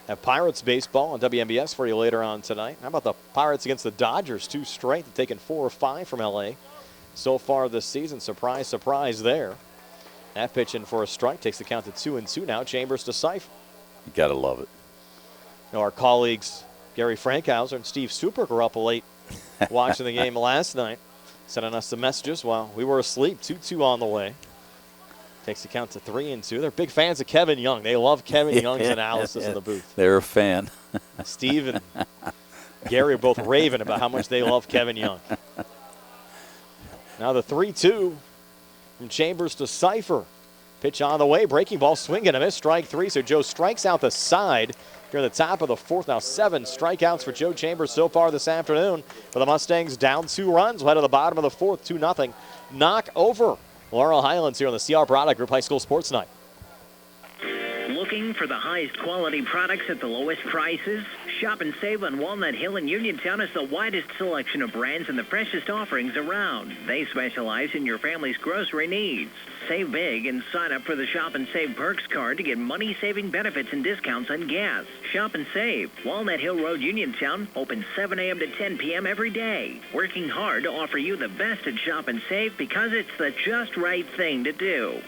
Have Pirates baseball on WMBS for you later on tonight. How about the Pirates against the Dodgers? 2 straight. They've taken 4 or 5 from L.A. so far this season. Surprise, surprise there. That pitch in for a strike. Takes the count to 2-2 now. Chambers to Cipher. You got to love it. Now our colleagues Gary Frankhauser and Steve Superick were up late watching the game last night, sending us some messages while we were asleep. 2-2 on the way. Takes the count to 3-2. They're big fans of Kevin Young. They love Kevin Young's analysis in the booth. They're a fan. Steve and Gary are both raving about how much they love Kevin Young. Now the 3-2 from Chambers to Cipher. Pitch on the way. Breaking ball, swing and a miss. Strike 3. So Joe strikes out the side here in the top of the 4th. Now 7 strikeouts for Joe Chambers so far this afternoon. For the Mustangs down 2 runs. Head of the bottom of the 4th, 2-0. Knock over Laurel Highlands here on the CR Product Group High School Sports Night. Looking for the highest quality products at the lowest prices? Shop and save on Walnut Hill and Uniontown has the widest selection of brands and the freshest offerings around. They specialize in your family's grocery needs. Save big and sign up for the Shop and Save Perks card to get money-saving benefits and discounts on gas. Shop and Save. Walnut Hill Road, Uniontown, open 7 a.m. to 10 p.m. every day. Working hard to offer you the best at Shop and Save because it's the just right thing to do.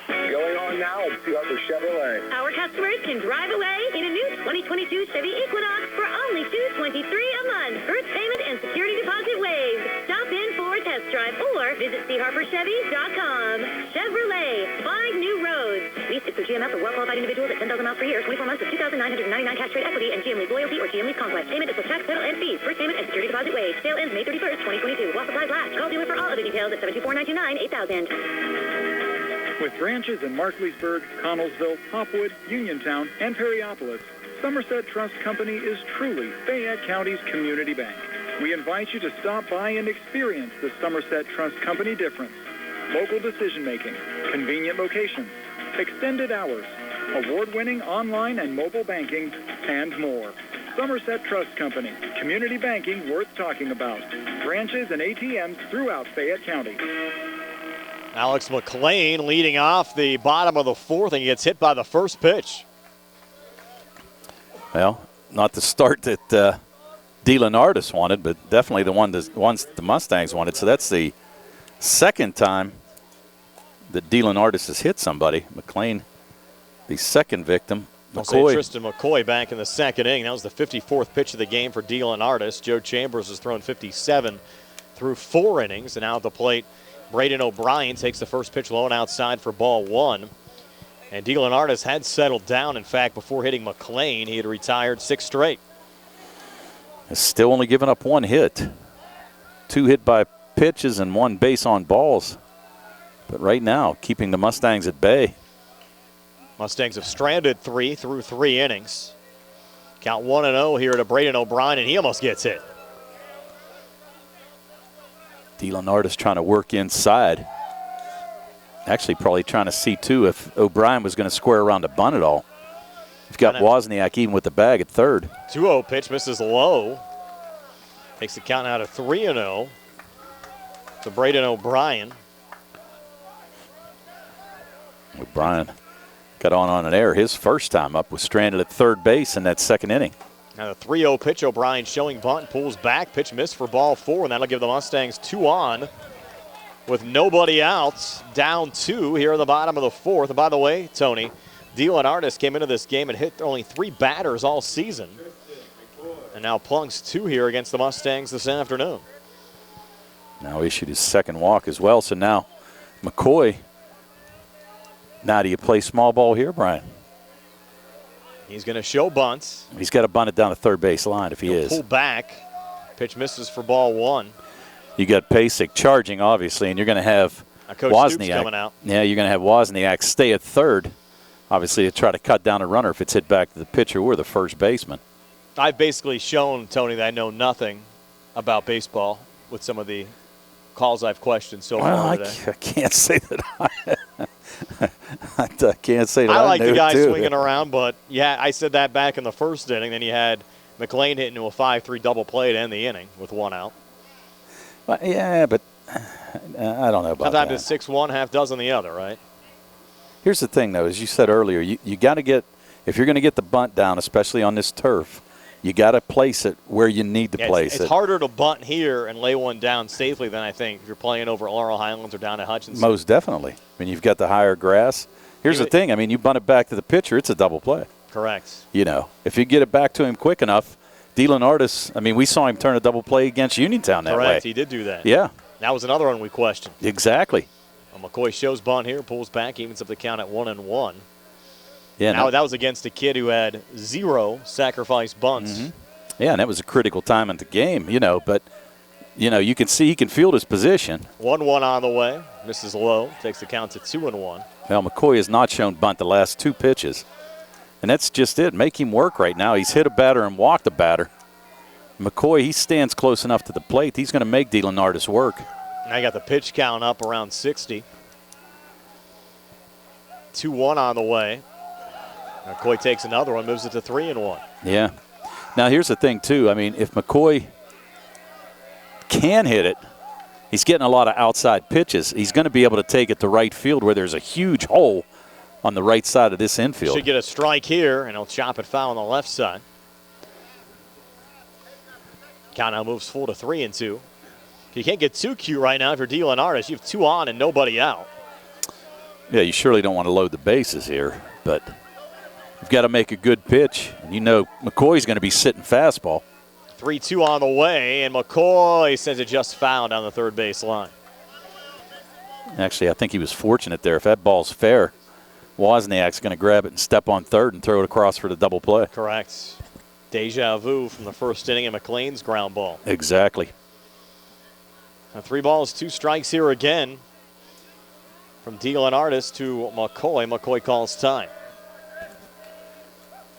Going on now at Arthur Chevrolet. Our customers can drive away in a new 2022 Chevy Equinox for only $223 a month. First payment and security deposit waived. Stop in for a test drive or visit charperchevy.com. Chevrolet, 5 new roads. Lease is through GMF for well-qualified individuals at 10,000 miles per year, 24 months of $2,999 cash trade equity, and GM Lease Loyalty or GM Lease Conquest. Payment is with tax, title, and fees. First payment and security deposit waived. Sale ends May 31st, 2022. While supplies last. Call dealer for all other details at 724-929-8000. With branches in Markleysburg, Connellsville, Hopwood, Uniontown, and Perryopolis, Somerset Trust Company is truly Fayette County's community bank. We invite you to stop by and experience the Somerset Trust Company difference. Local decision-making, convenient locations, extended hours, award-winning online and mobile banking, and more. Somerset Trust Company, community banking worth talking about. Branches and ATMs throughout Fayette County. Alex McLean leading off the bottom of the 4th, and he gets hit by the first pitch. Well, not the start that Dylan Artis wanted, but definitely the ones the Mustangs wanted. So that's the second time that Dylan Artis has hit somebody. McLean, the second victim. McCoy. Tristan McCoy back in the 2nd inning. That was the 54th pitch of the game for Dylan Artis. Joe Chambers has thrown 57 through 4 innings, and now at the plate, Braden O'Brien takes the first pitch low and outside for ball 1. And Dylan Artis had settled down. In fact, before hitting McLean, he had retired 6 straight. Has still only given up 1 hit. 2 hit by pitches and 1 base on balls. But right now, keeping the Mustangs at bay. Mustangs have stranded 3 through 3 innings. Count 1-0 here to Braden O'Brien, and he almost gets hit. Dylan Artis trying to work inside. Actually, probably trying to see, too, if O'Brien was going to square around to bunt at all. You've got Wozniak even with the bag at third. 2-0 pitch misses low. Takes the count out of 3-0 to Braden O'Brien. O'Brien got on an error. His first time up was stranded at third base in that 2nd inning. Now the 3-0 pitch, O'Brien showing bunt, pulls back, pitch missed for ball 4, and that'll give the Mustangs 2 on with nobody out, down 2 here in the bottom of the 4th. And by the way, Tony, Dylan Artis came into this game and hit only 3 batters all season, and now plunks 2 here against the Mustangs this afternoon. Now issued his 2nd walk as well, so now McCoy. Now do you play small ball here, Brian? He's going to show bunts. He's got to bunt it down the third base line if he is. Pull back. Pitch misses for ball 1. You got Pasek charging, obviously, and you're going to have Wozniak coming out. Yeah, you're going to have Wozniak stay at third, obviously, to try to cut down a runner if it's hit back to the pitcher or the first baseman. I've basically shown, Tony, that I know nothing about baseball with some of the calls I've questioned so far today. I can't say that I can't say that I like the guy too. swinging around, but yeah, I said that back in the 1st inning. Then you had McLean hit into a 5-3 double play to end the inning with 1 out. Yeah, but I don't know about Sometimes that. it's 6-1, half dozen the other, right? Here's the thing, though. As you said earlier, you got to get, if you're going to get the bunt down, especially on this turf, you got to place it where you need to place it. It's harder to bunt here and lay one down safely than I think if you're playing over at Laurel Highlands or down at Hutchinson. Most definitely. I mean, you've got the higher grass. Here's the thing. I mean, you bunt it back to the pitcher, it's a double play. Correct. You know, if you get it back to him quick enough, Dylan Artis, I mean, we saw him turn a double play against Uniontown that way. Correct. He did do that. Yeah. That was another one we questioned. Exactly. Well, McCoy shows bunt here, pulls back, evens up the count at 1-1. Yeah. Now that was against a kid who had 0 sacrifice bunts. Mm-hmm. Yeah, and that was a critical time in the game, you know, but, you know, you can see he can field his position. 1-1 on the way. Misses low, takes the count to 2-1. Well, McCoy has not shown bunt the last 2 pitches. And that's just it. Make him work right now. He's hit a batter and walked a batter. McCoy, he stands close enough to the plate. He's going to make Dylan Artis work. Now you got the pitch count up around 60. 2-1 on the way. McCoy takes another one, moves it to 3-1. Yeah. Now, here's the thing, too. I mean, if McCoy can hit it, he's getting a lot of outside pitches. He's going to be able to take it to right field where there's a huge hole on the right side of this infield. Should get a strike here, and he'll chop it foul on the left side. Count now moves full to 3-2. You can't get too cute right now if you're Dylan Artis. You have 2 on and nobody out. Yeah, you surely don't want to load the bases here, but you've got to make a good pitch. And you know McCoy's going to be sitting fastball. 3-2 on the way, and McCoy sends it just foul down the third base line. Actually, I think he was fortunate there. If that ball's fair, Wozniak's going to grab it and step on third and throw it across for the double play. Correct. Deja vu from the first inning of McLean's ground ball. Exactly. Now 3 balls, 2 strikes here again. From Dylan Artis to McCoy. McCoy calls time.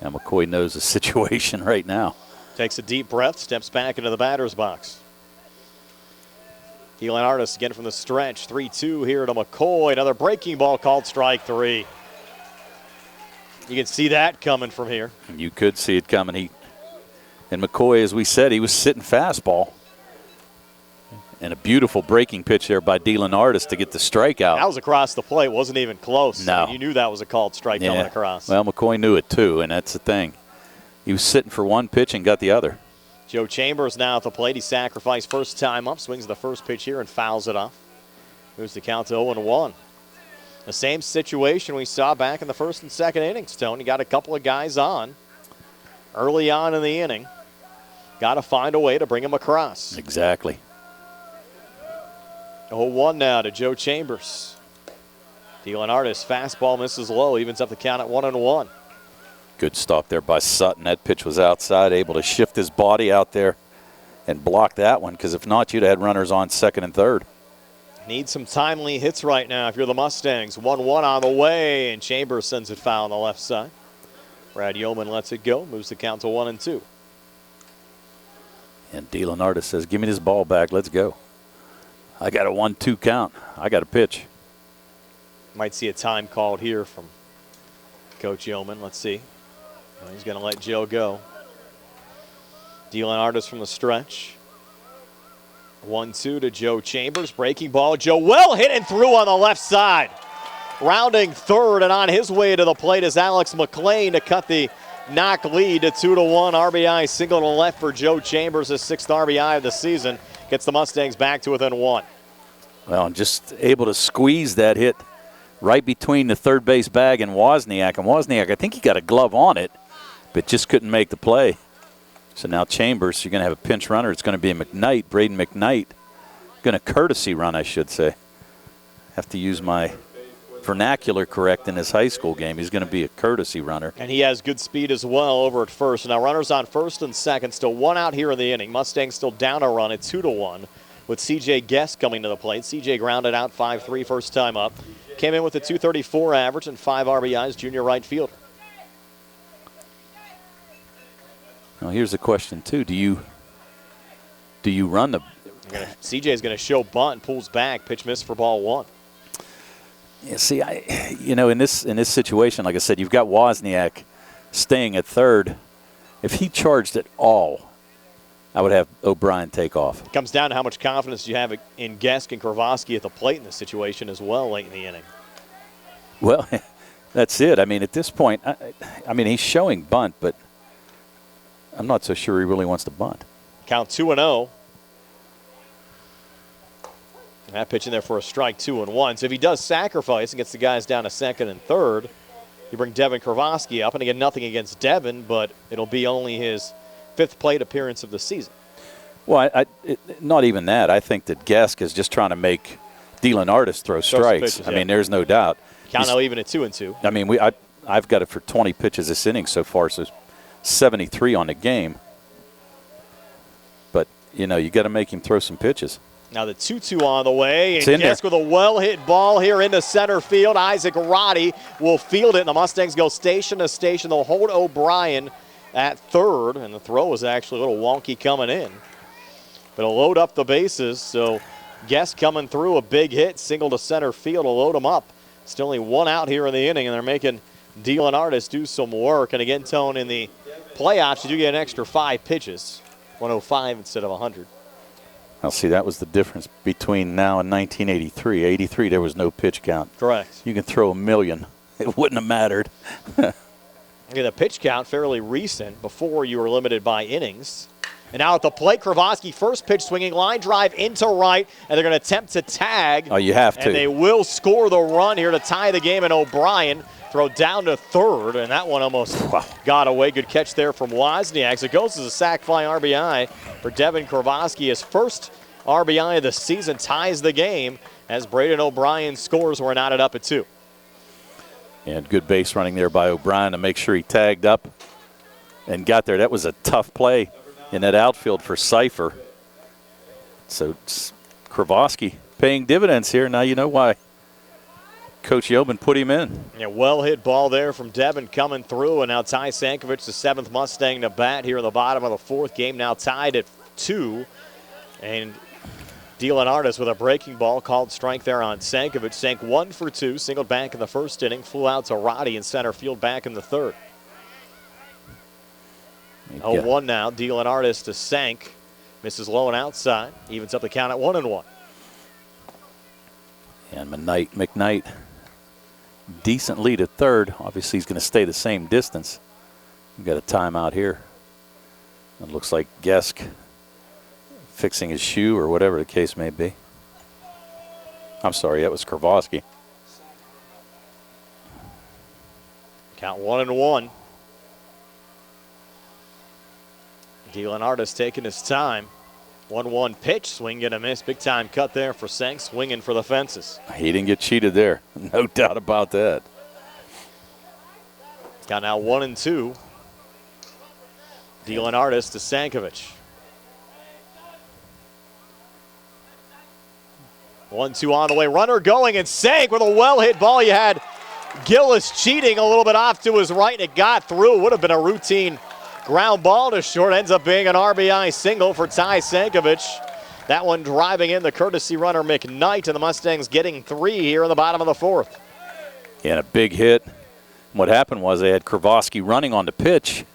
Now McCoy knows the situation right now. Takes a deep breath, steps back into the batter's box. Dylan Artis again from the stretch. 3-2 here to McCoy. Another breaking ball called strike 3. You can see that coming from here. You could see it coming. And McCoy, as we said, he was sitting fastball. And a beautiful breaking pitch there by Dylan Artis to get the strikeout. That was across the plate. Wasn't even close. No. I mean, you knew that was a called strike coming across. Well, McCoy knew it too, and that's the thing. He was sitting for one pitch and got the other. Joe Chambers now at the plate. He sacrificed first time up, swings the first pitch here and fouls it off. Moves the count to 0-1. The same situation we saw back in the first and second innings, Tony. You got a couple of guys on early on in the inning. Got to find a way to bring them across. Exactly. 0-1 now to Joe Chambers. Dylan Artis, fastball misses low, evens up the count at 1-1. Good stop there by Sutton. That pitch was outside, able to shift his body out there and block that one, because if not, you'd have had runners on second and third. Need some timely hits right now if you're the Mustangs. 1-1 on the way, and Chambers sends it foul on the left side. Brad Yeoman lets it go, moves the count to 1-2. And Dylan Artis says, give me this ball back, let's go. I got a 1-2 count. I got a pitch. Might see a time called here from Coach Yeoman. Let's see. He's going to let Joe go. Dylan Artis from the stretch. 1-2 to Joe Chambers. Breaking ball. Joe well hit and through on the left side. Rounding third and on his way to the plate is Alex McLean to cut the Knoch lead to 2-1. RBI single to left for Joe Chambers, his 6th RBI of the season. Gets the Mustangs back to within 1. Well, and just able to squeeze that hit right between the third base bag and Wozniak. And Wozniak, I think he got a glove on it, but just couldn't make the play. So now Chambers, you're going to have a pinch runner. It's going to be McKnight, Braden McKnight. Going to courtesy run, I should say. Have to use my vernacular correct in his high school game. He's going to be a courtesy runner. And he has good speed as well over at first. Now runners on first and second. Still 1 out here in the inning. Mustangs still down a run at 2-1 with C.J. Guest coming to the plate. C.J. grounded out 5-3 first time up. Came in with a .234 average and 5 RBIs, junior right fielder. Now here's the question too: Do you run the? C.J. is going to show bunt, pulls back, pitch miss for ball 1. Yeah, see, in this situation, like I said, you've got Wozniak staying at third. If he charged at all, I would have O'Brien take off. Comes down to how much confidence you have in Gesk and Kravoski at the plate in this situation as well late in the inning. Well, that's it. I mean, at this point, I mean, he's showing bunt, but I'm not so sure he really wants to bunt. Count 2-0. That pitch in there for a strike, 2-1. So if he does sacrifice and gets the guys down to second and third, you bring Devin Kravoski up. And again, nothing against Devin, but it'll be only his 5th plate appearance of the season. Well, not even that. I think that Gesk is just trying to make Dylan Artis throw strikes. Pitches, I mean, there's no doubt. Count now even at 2-2. I mean, I've got it for 20 pitches this inning so far, so 73 on the game. But, you know, you got to make him throw some pitches. Now the 2-2 on the way, and Gesk with a well-hit ball here into center field. Isaac Roddy will field it, and the Mustangs go station to station. They'll hold O'Brien at third, and the throw was actually a little wonky coming in. But it'll load up the bases, so Gesk coming through, a big hit, single to center field will load them up. Still only 1 out here in the inning, and they're making Dylan Artis do some work. And again, Tone, in the playoffs, you do get an extra 5 pitches, 105 instead of 100. I'll see, that was the difference between now and 1983. 83, there was no pitch count. Correct. You can throw a million. It wouldn't have mattered. The pitch count fairly recent. Before you were limited by innings. And now at the plate, Kravoski, first pitch swinging, line drive into right, and they're going to attempt to tag. Oh, you have to. And they will score the run here to tie the game, and O'Brien throw down to third, and that one almost got away. Good catch there from Wozniak. So it goes as a sac fly RBI for Devin Kravoski. His first RBI of the season, ties the game as Braden O'Brien scores. We're knotted up at 2. And good base running there by O'Brien to make sure he tagged up and got there. That was a tough play in that outfield for Cipher. So Kravoski paying dividends here. Now you know why Coach Yeoman put him in. Yeah, well-hit ball there from Devin coming through, and now Ty Sankovic, the 7th Mustang to bat here in the bottom of the 4th. Game now tied at 2. And Dylan Artis with a breaking ball, called strike there on Sankovic. Sank 1 for 2, singled back in the first inning, flew out to Roddy in center field back in the 3rd. 0-1 now, Dylan Artis to Sank. Misses low and outside, evens up the count at 1-1. And McKnight, decent lead at third. Obviously, he's going to stay the same distance. We've got a timeout here. It looks like Gesk fixing his shoe or whatever the case may be. I'm sorry, that was Kravoski. Count 1-1. Dylan Artis taking his time. 1-1 pitch, swing and a miss. Big time cut there for Sank, swinging for the fences. He didn't get cheated there. No doubt about that. Got now 1-2. Dylan Artis to Sankovic. 1-2 on the way. Runner going, and Sank with a well-hit ball. You had Gillis cheating a little bit off to his right, and it got through. Would have been a routine ground ball to short. Ends up being an RBI single for Ty Sankovic. That one driving in the courtesy runner McKnight, and the Mustangs getting 3 here in the bottom of the 4th. Yeah, and a big hit. What happened was they had Kravoski running on the pitch.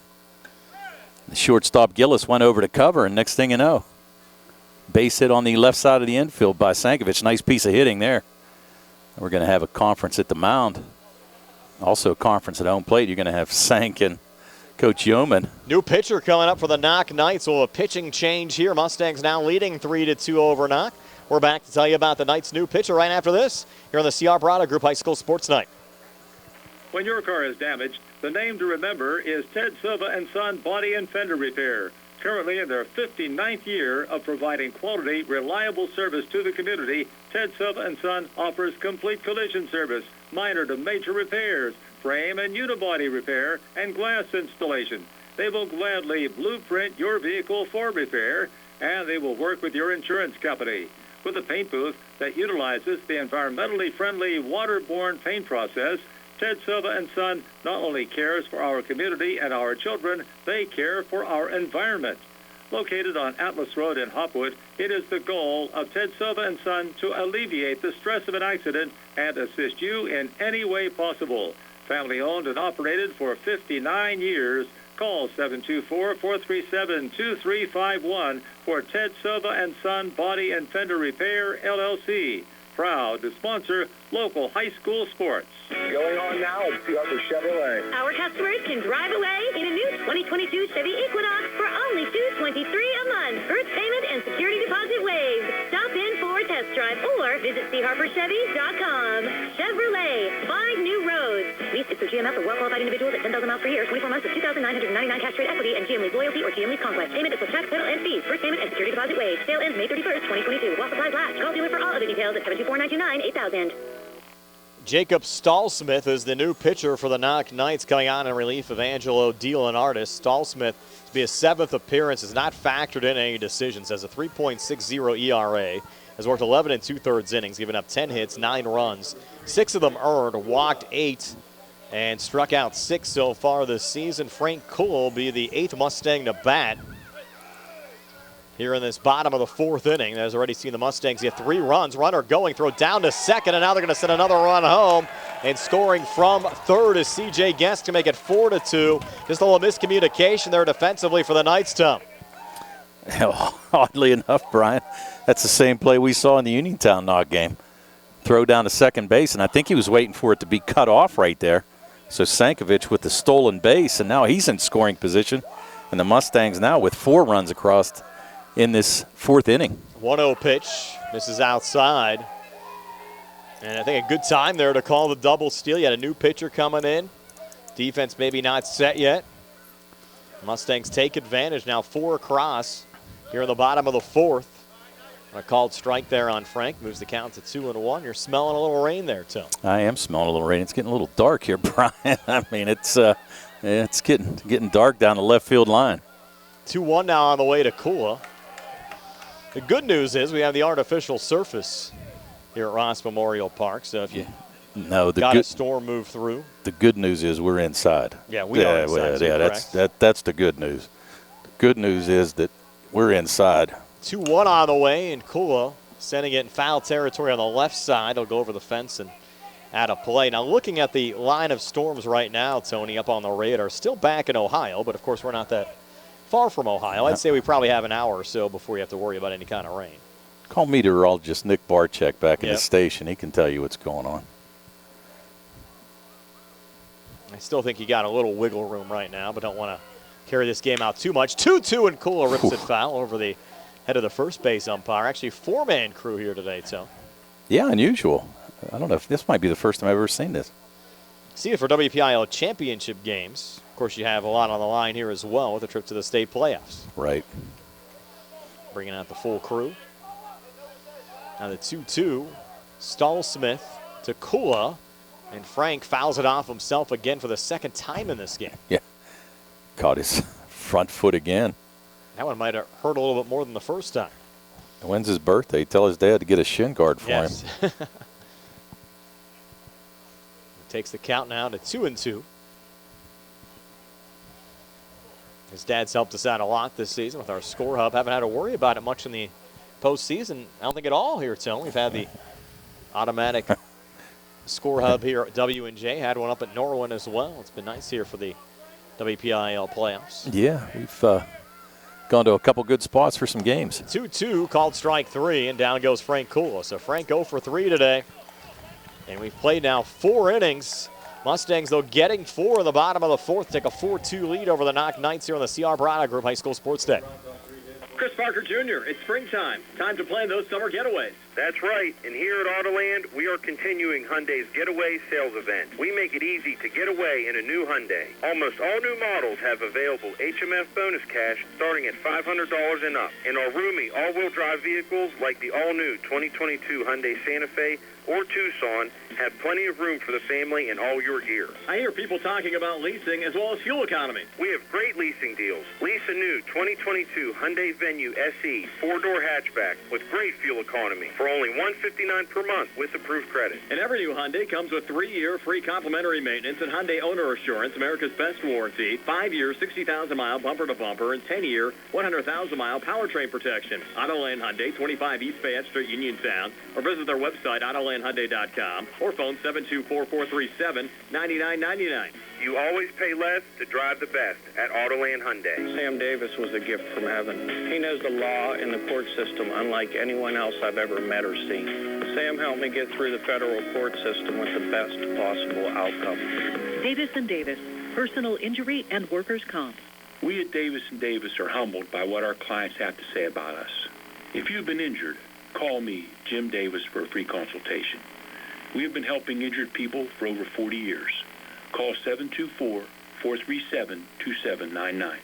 The shortstop Gillis went over to cover, and next thing you know, base hit on the left side of the infield by Sankovic. Nice piece of hitting there. We're going to have a conference at the mound. Also a conference at home plate. You're going to have Sank and Coach Yeoman. New pitcher coming up for the Knoch Knights. So a pitching change here. Mustangs now leading 3-2 over Knoch. We're back to tell you about the Knights' new pitcher right after this here on the C.R. Brada Group High School Sports Night. When your car is damaged, the name to remember is Ted Silva and Son Body and Fender Repair. Currently in their 59th year of providing quality, reliable service to the community, Ted Silva and Son offers complete collision service, minor to major repairs, frame and unibody repair, and glass installation. They will gladly blueprint your vehicle for repair, and they will work with your insurance company. With a paint booth that utilizes the environmentally friendly waterborne paint process, Ted Silva and Son not only cares for our community and our children, they care for our environment. Located on Atlas Road in Hopwood, it is the goal of Ted Silva and Son to alleviate the stress of an accident and assist you in any way possible. Family owned and operated for 59 years, Call 724-437-2351 for Ted Silva and Son Body and Fender Repair, LLC. Proud to sponsor local high school sports. Going on now at Upper Chevrolet. Our customers can drive away in a new 2022 Chevy Equinox for only $223 a month. First payment and security deposit waived. Stop in for a test drive or visit charperchevy.com. Chevrolet, 5 new roads. Lease is through GMF for well-qualified individuals at 10,000 miles per year, 24 months with $2,999 cash rate equity and GM Lease Loyalty or GM Lease Conquest. Payment is with tax, title, and fees. First payment and security deposit waived. Sale ends May 31st, 2022. While supplies last. Call dealer for all other details at 724-929-8000. Jacob Stallsmith is the new pitcher for the Knoch Knights, coming on in relief of Angelo DeLeonardis. Stallsmith, to be his 7th appearance, is not factored in any decisions, has a 3.60 ERA, has worked 11 2/3 innings, given up 10 hits, 9 runs, 6 of them earned, walked 8, and struck out 6 so far this season. Frank Kuhl will be the 8th Mustang to bat here in this bottom of the 4th inning. There's already seen the Mustangs get 3 runs. Runner going, throw down to second, and now they're going to send another run home. And scoring from third is C.J. Guest to make it 4-2. Just a little miscommunication there defensively for the Knights, Tom. Oddly enough, Brian, that's the same play we saw in the Uniontown Knoch game. Throw down to second base, and I think he was waiting for it to be cut off right there. So Sankovic with the stolen base, and now he's in scoring position. And the Mustangs now with 4 runs across in this 4th inning. 1-0 pitch. Misses outside. And I think a good time there to call the double steal. You had a new pitcher coming in. Defense maybe not set yet. Mustangs take advantage now, 4 across here in the bottom of the 4th. A called strike there on Frank. Moves the count to 2-1. You're smelling a little rain there, Tim. I am smelling a little rain. It's getting a little dark here, Brian. I mean, it's getting dark down the left field line. 2-1 now on the way to Kula. The good news is we have the artificial surface here at Ross Memorial Park. So if you got a storm move through. The good news is we're inside. Yeah, we are inside. That's the good news. The good news is that we're inside. 2-1 on the way, and Kula sending it in foul territory on the left side. He'll go over the fence and out of play. Now looking at the line of storms right now, Tony, up on the radar, still back in Ohio, but of course we're not that far from Ohio. I'd say we probably have an hour or so before you have to worry about any kind of rain. Call meteorologist Nick Barczyk back in the station. He can tell you what's going on. I still think you got a little wiggle room right now, but don't want to carry this game out too much. 2-2, and Kula rips it foul over the head of the first base umpire. Actually, 4-man crew here today, Tony. Yeah, unusual. I don't know if this might be the first time I've ever seen this. See it for WPIAA championship games. Of course, you have a lot on the line here as well with a trip to the state playoffs. Right. Bringing out the full crew. Now the 2-2, Stallsmith to Kula, and Frank fouls it off himself again for the 2nd time in this game. Yeah. Caught his front foot again. That one might have hurt a little bit more than the first time. When's his birthday? Tell his dad to get a shin guard for him. Takes the count now to 2-2. His dad's helped us out a lot this season with our score hub. Haven't had to worry about it much in the postseason. I don't think at all here, Tony. We've had the automatic score hub here at W&J. Had one up at Norwin as well. It's been nice here for the WPIAL playoffs. Yeah, we've gone to a couple good spots for some games. 2-2, called strike 3, and down goes Frank Kula. So Frank 0 for 3 today. And we've played now 4 innings. Mustangs, though, getting 4 in the bottom of the 4th, take a 4-2 lead over the Knoch Knights here on the C.R. Brada Group High School Sports Day. Chris Parker Jr., it's springtime. Time to plan those summer getaways. That's right, and here at Autoland, we are continuing Hyundai's Getaway Sales Event. We make it easy to get away in a new Hyundai. Almost all new models have available HMF bonus cash starting at $500 and up. And our roomy all-wheel drive vehicles like the all-new 2022 Hyundai Santa Fe or Tucson have plenty of room for the family and all your gear. I hear people talking about leasing as well as fuel economy. We have great leasing deals. Lease a new 2022 Hyundai Venue SE 4-door hatchback with great fuel economy for only $159 per month with approved credit. And every new Hyundai comes with 3-year free complimentary maintenance and Hyundai Owner Assurance, America's best warranty, 5-year 60,000-mile bumper-to-bumper, and 10-year 100,000-mile powertrain protection. Autoland Hyundai, 25 East Fayette Street, Uniontown, or visit their website, autolandhyundai.com, or phone 724-437-9999. You always pay less to drive the best at Autoland Hyundai. Sam Davis was a gift from heaven. He knows the law and the court system unlike anyone else I've ever met or seen. Sam helped me get through the federal court system with the best possible outcome. Davis & Davis, personal injury and workers' comp. We at Davis & Davis are humbled by what our clients have to say about us. If you've been injured, call me, Jim Davis, for a free consultation. We have been helping injured people for over 40 years. Call 724-437-2799.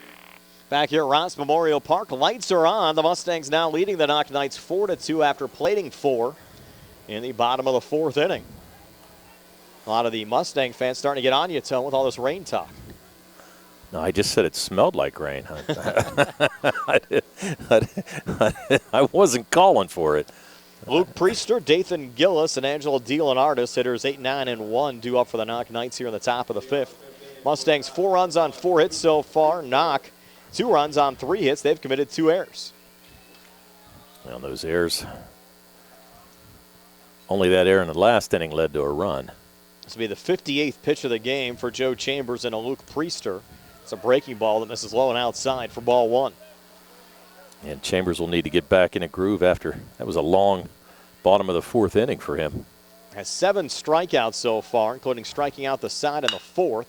Back here at Ross Memorial Park, lights are on. The Mustangs now leading the Knoch Knights 4-2 after plating 4 in the bottom of the 4th inning. A lot of the Mustang fans starting to get on you, Tone, with all this rain talk. No, I just said it smelled like rain. I wasn't calling for it. Luke Priester, Dathan Gillis, and Angelo DeLeonardis, hitters 8, 9, and 1, due up for the Knoch Knights here in the top of the 5th. Mustangs 4 runs on 4 hits so far. Knoch 2 runs on 3 hits. They've committed 2 errors. Well, those errors, only that error in the last inning led to a run. This will be the 58th pitch of the game for Joe Chambers and a Luke Priester. It's a breaking ball that misses low and outside for ball 1. And Chambers will need to get back in a groove after that was a long bottom of the 4th inning for him. Has 7 strikeouts so far, including striking out the side in the 4th.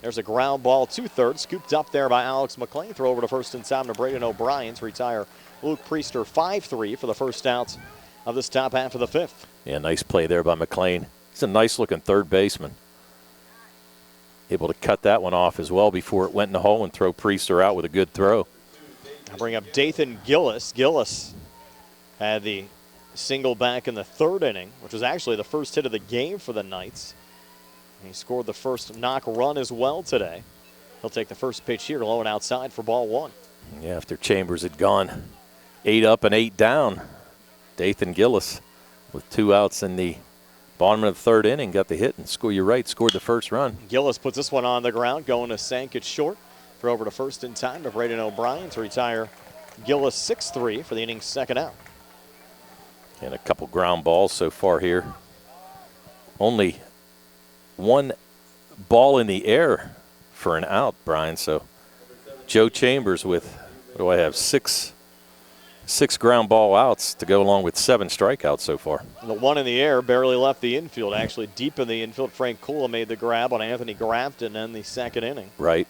There's a ground ball, 2/3, scooped up there by Alex McLean. Throw over to first in time to Braden O'Brien to retire Luke Priester 5-3 for the first outs of this top half of the 5th. Yeah, nice play there by McLean. He's a nice-looking third baseman. Able to cut that one off as well before it went in the hole and throw Priester out with a good throw. I'll bring up Dathan Gillis. Gillis had the single back in the 3rd inning, which was actually the first hit of the game for the Knights. He scored the first Knoch run as well today. He'll take the first pitch here, low and outside for ball 1. Yeah, after Chambers had gone 8 up and 8 down, Dathan Gillis with 2 outs in the bottom of the 3rd inning got the hit and scored the first run. Gillis puts this one on the ground, going to Sankich short. Throw over to first in time to Braden O'Brien to retire Gillis 6-3 for the inning's 2nd out. And a couple ground balls so far here. Only 1 ball in the air for an out, Brian. So Joe Chambers with, what do I have, 6 ground ball outs to go along with 7 strikeouts so far. The one in the air barely left the infield, actually deep in the infield. Frank Kula made the grab on Anthony Grafton in the 2nd inning. Right.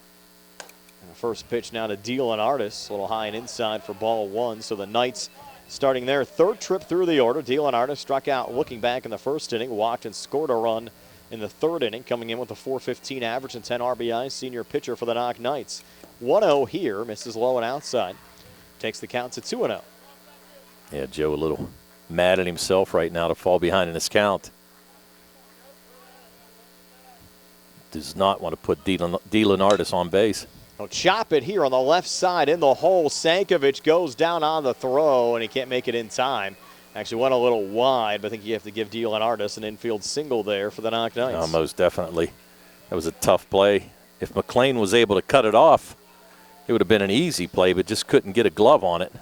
And the first pitch now to DeLeonardis, a little high and inside for ball 1. So the Knights starting their 3rd trip through the order. DeLeonardis struck out looking back in the 1st inning, walked and scored a run in the 3rd inning, coming in with a .415 average and 10 RBIs, senior pitcher for the Knoch Knights. 1-0 here, misses low and outside. Takes the count to 2-0. Yeah, Joe a little mad at himself right now to fall behind in this count. Does not want to put DeLeonardis on base. He'll chop it here on the left side in the hole. Sankovic goes down on the throw, and he can't make it in time. Actually went a little wide, but I think you have to give DeLeonardis an infield single there for the Knoch Knights. Oh, most definitely. That was a tough play. If McLean was able to cut it off, it would have been an easy play, but just couldn't get a glove on it.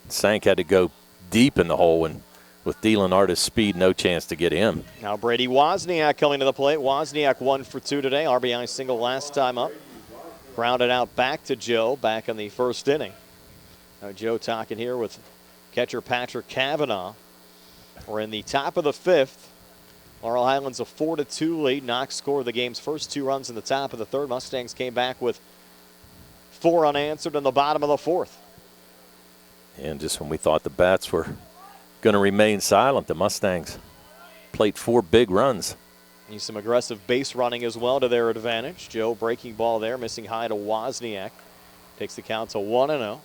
Sank had to go deep in the hole, and with DeLeonardis' speed, no chance to get him. Now Brady Wozniak coming to the plate. Wozniak 1 for 2 today. RBI single last time up. Grounded out back to Joe back in the 1st inning. Now Joe talking here with catcher Patrick Cavanaugh. We're in the top of the 5th. Laurel Highlands a 4-2 lead. Knox scored the game's first 2 runs in the top of the 3rd. Mustangs came back with 4 unanswered in the bottom of the 4th. And just when we thought the bats were going to remain silent, the Mustangs played 4 big runs. Need some aggressive base running as well to their advantage. Joe breaking ball there, missing high to Wozniak. Takes the count to 1-0. Of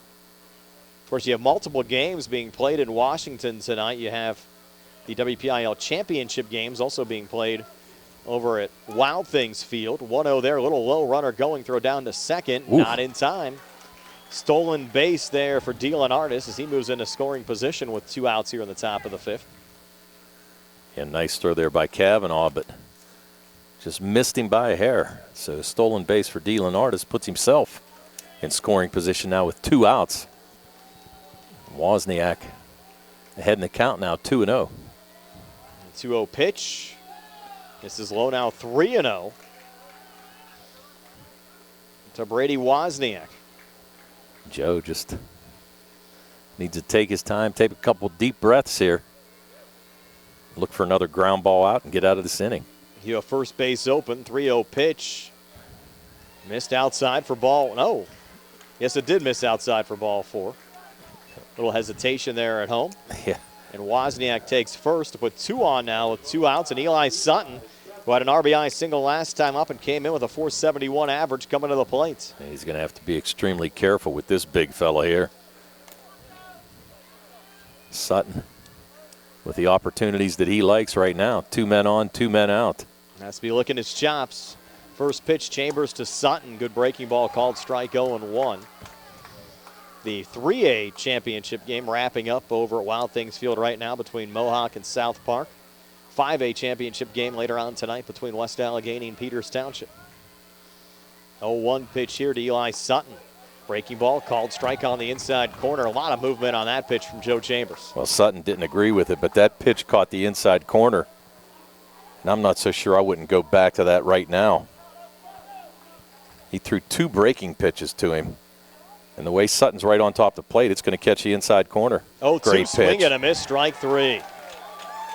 course, you have multiple games being played in Washington tonight. You have the WPIAA championship games also being played over at Wild Things Field. 1-0 there, a little low runner going, throw down to 2nd. Oof. Not in time. Stolen base there for DeLeonardis as he moves into scoring position with 2 outs here in the top of the 5th. Yeah, nice throw there by Cavanaugh, but just missed him by a hair. So stolen base for DeLeonardis puts himself in scoring position now with 2 outs. Wozniak ahead in the count now, 2-0. 2-0 pitch. This is low now, 3-0. to Brady Wozniak. Joe just needs to take his time, take a couple deep breaths here. Look for another ground ball out and get out of this inning. You have first base open, 3-0 pitch. Missed outside for ball. No. Yes, it did miss outside for ball 4. Little hesitation there at home. Yeah. And Wozniak takes first to put 2 on now with 2 outs. And Eli Sutton, who had an RBI single last time up and came in with a .471 average coming to the plate. He's going to have to be extremely careful with this big fella here. Sutton with the opportunities that he likes right now. 2 men on, 2 men out. Has to be licking his chops. First pitch, Chambers to Sutton. Good breaking ball called, strike 0-1. The 3A championship game wrapping up over at Wild Things Field right now between Mohawk and South Park. 5A championship game later on tonight between West Allegheny and Peters Township. 0-1 pitch here to Eli Sutton. Breaking ball called, strike on the inside corner. A lot of movement on that pitch from Joe Chambers. Well, Sutton didn't agree with it, but that pitch caught the inside corner. And I'm not so sure I wouldn't go back to that right now. He threw 2 breaking pitches to him. And the way Sutton's right on top of the plate, it's going to catch the inside corner. 0-2 swing and a miss, strike 3.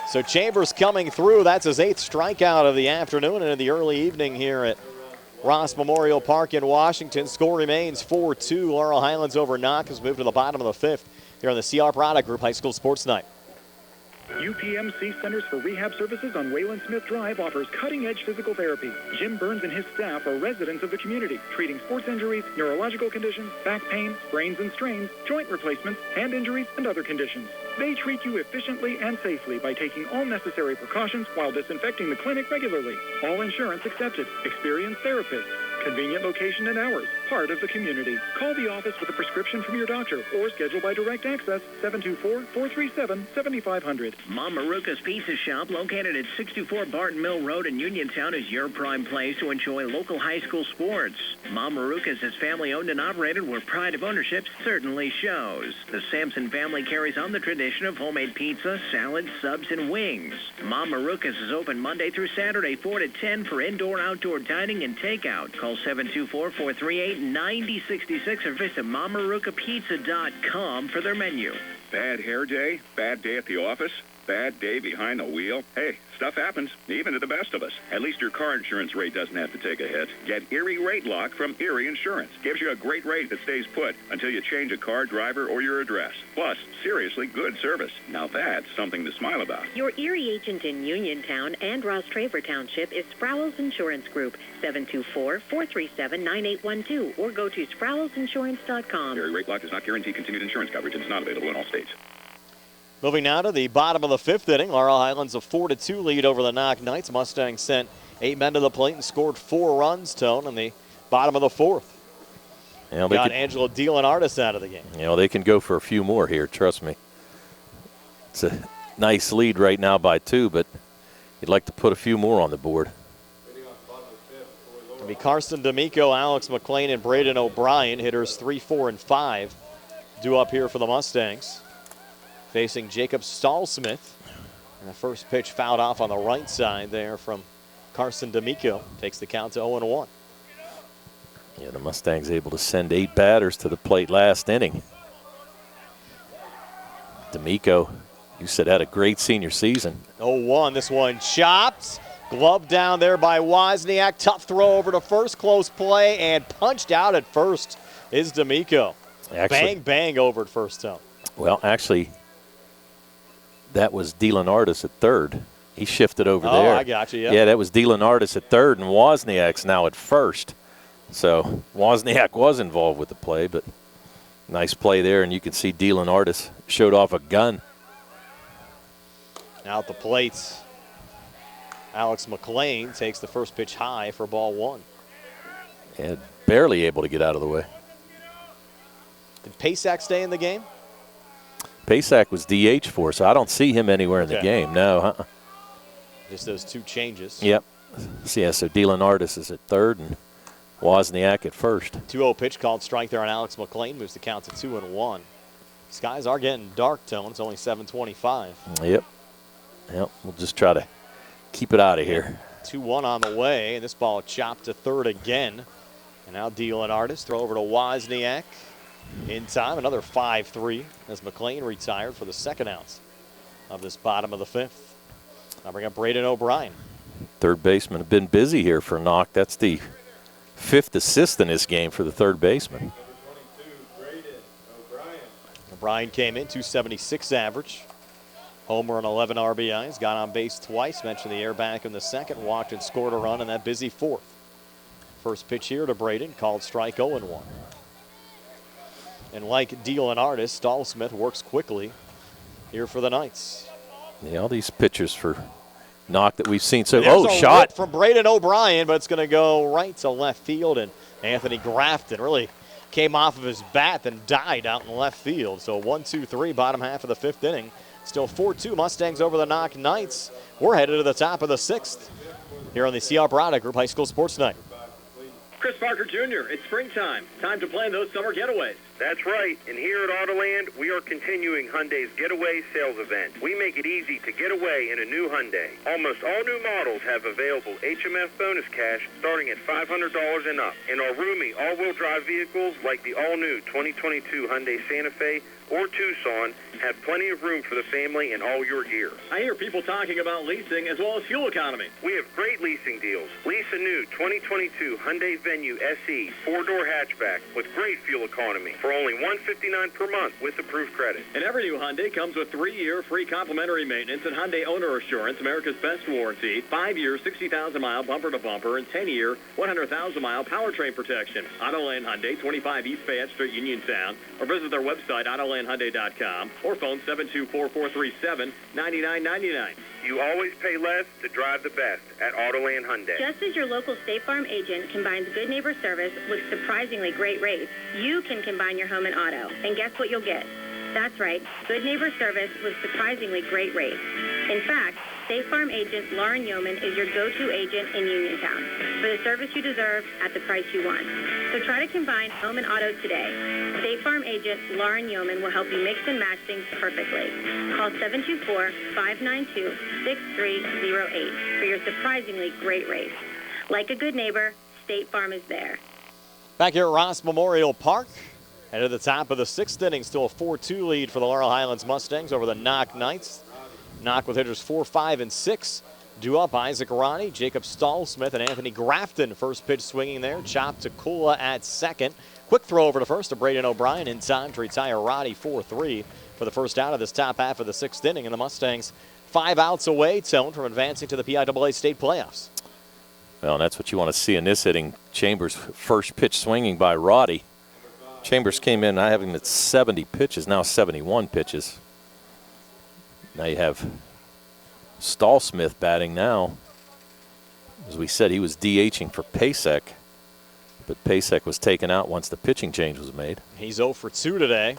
So Chambers coming through. That's his 8th strikeout of the afternoon and in the early evening here at Ross Memorial Park in Washington. Score remains 4-2. Laurel Highlands over Knoch has moved to the bottom of the 5th here on the CR Product Group High School Sports Night. UPMC Centers for Rehab Services on Wayland Smith Drive offers cutting-edge physical therapy. Jim Burns and his staff are residents of the community, treating sports injuries, neurological conditions, back pain, sprains and strains, joint replacements, hand injuries, and other conditions. They treat you efficiently and safely by taking all necessary precautions while disinfecting the clinic regularly. All insurance accepted. Experienced therapists. Convenient location and hours. Part of the community. Call the office with a prescription from your doctor or schedule by direct access 724-437-7500. Mom Maruka's Pizza Shop, located at 64 Barton Mill Road in Uniontown, is your prime place to enjoy local high school sports. Mom Maruka's is family-owned and operated where pride of ownership certainly shows. The Sampson family carries on the tradition of homemade pizza, salad, subs, and wings. Mom Maruka's is open Monday through Saturday, 4 to 10 for indoor and outdoor dining and takeout. Call 724-438-9066 or visit MomMarukaPizza.com for their menu. Bad hair day? Bad day at the office? Bad day behind the wheel? Hey, stuff happens, even to the best of us. At least your car insurance rate doesn't have to take a hit. Get Erie Rate Lock from Erie Insurance. Gives you a great rate that stays put until you change a car, driver, or your address. Plus, seriously good service. Now that's something to smile about. Your Erie agent in Uniontown and Ross Traver Township is Sproul's Insurance Group, 724-437-9812, or go to SproulsInsurance.com. Erie Rate Lock does not guarantee continued insurance coverage and is not available in all states. Moving now to the bottom of the 5th inning. Laurel Highlands a 4-2 lead over the Knoch Knights. Mustangs sent 8 men to the plate and scored 4 runs, Tone, in the bottom of the 4th. You know, got Angelo DeLenardis out of the game. You know, they can go for a few more here, trust me. It's a nice lead right now by 2, but you'd like to put a few more on the board. It'll be Carson D'Amico, Alex McLean, and Braden O'Brien. Hitters 3, 4, and 5 due up here for the Mustangs. Facing Jacob Stahlsmith. And the first pitch fouled off on the right side there from Carson D'Amico. Takes the count to 0-1. Yeah, the Mustangs able to send 8 batters to the plate last inning. D'Amico, you said, had a great senior season. 0-1, this one chopped. Glove down there by Wozniak. Tough throw over to first, close play, and punched out at first is D'Amico. Bang, bang over at first zone. Well, actually, that was DeLenardis at third. He shifted over there. Oh, I got you, yeah. Yeah, that was DeLenardis at third, and Wozniak's now at first. So Wozniak was involved with the play, but nice play there, and you can see DeLenardis showed off a gun. Now at the plates, Alex McLean takes the first pitch high for ball 1. And barely able to get out of the way. Did Pasak stay in the game? Pasak was DH for, so I don't see him anywhere in the game. No. Just those 2 changes. Yep. So, yeah, so DeLenardis is at third and Wozniak at first. 2-0 pitch called strike there on Alex McLean. Moves the count to 2-1. Skies are getting dark, Tone. It's only 7:25. Yep. Yep. We'll just try to keep it out of here. 2-1 on the way, and this ball chopped to third again. And now dealing artist. Throw over to Wozniak. In time, another 5-3 as McLean retired for the second out of this bottom of the fifth. Now bring up Braden O'Brien. Third baseman have been busy here for Knoch. That's the fifth assist in this game for the third baseman. O'Brien came in, 276 average. Homer and 11 RBIs. Got on base twice. Mentioned the air back in the second. Walked and scored a run in that busy fourth. First pitch here to Braden, called strike 0-1. And like dealing artist, Stallsmith works quickly here for the Knights. Yeah, all these pitchers for Knoch that we've seen. So, There's a shot rip from Braden O'Brien, but it's going to go right to left field. And Anthony Grafton really came off of his bat and died out in left field. So 1-2-3, bottom half of the fifth inning. Still 4-2 Mustangs over the Knoch Knights. We're headed to the top of the sixth here on the CR Product Group High School Sports Night. Chris Parker Jr., it's springtime. Time to plan those summer getaways. That's right, and here at Autoland, we are continuing Hyundai's Getaway Sales Event. We make it easy to get away in a new Hyundai. Almost all new models have available HMF bonus cash starting at $500 and up. And our roomy all-wheel drive vehicles like the all-new 2022 Hyundai Santa Fe or Tucson have plenty of room for the family and all your gear. I hear people talking about leasing as well as fuel economy. We have great leasing deals. Lease a new 2022 Hyundai Venue SE 4-door hatchback with great fuel economy for only $159 per month with approved credit. And every new Hyundai comes with 3-year free complimentary maintenance and Hyundai Owner Assurance, America's best warranty, 5-year 60,000-mile bumper-to-bumper, and 10-year 100,000-mile powertrain protection. Autoland Hyundai, 25 East Fayette Street, Uniontown, or visit their website, AutolandHyundai.com, or phone 724-437-9999. You always pay less to drive the best at Autoland Hyundai. Just as your local State Farm agent combines good neighbor service with surprisingly great rates, you can combine your home and auto. And guess what you'll get? That's right, good neighbor service with surprisingly great rates. In fact, State Farm agent Lauren Yeoman is your go-to agent in Uniontown for the service you deserve at the price you want. So try to combine home and auto today. State Farm agent Lauren Yeoman will help you mix and match things perfectly. Call 724-592-6308 for your surprisingly great rates. Like a good neighbor, State Farm is there. Back here at Ross Memorial Park, headed to the top of the sixth inning, still a 4-2 lead for the Laurel Highlands Mustangs over the Knoch Knights. Knoch with hitters 4, 5, and 6. Due up Isaac Ronnie, Jacob Stallsmith, and Anthony Grafton. First pitch swinging there. Chop to Kula at second. Quick throw over to first to Braden O'Brien in time to retire Roddy 4-3 for the first out of this top half of the sixth inning. And the Mustangs 5 outs away, Tone, from advancing to the PIAA state playoffs. Well, and that's what you want to see in this inning. Chambers' first pitch swinging by Roddy. Chambers came in having at 70 pitches, now 71 pitches. Now you have Stallsmith batting now. As we said, he was DHing for Pasek, but Pasek was taken out once the pitching change was made. He's 0 for 2 today.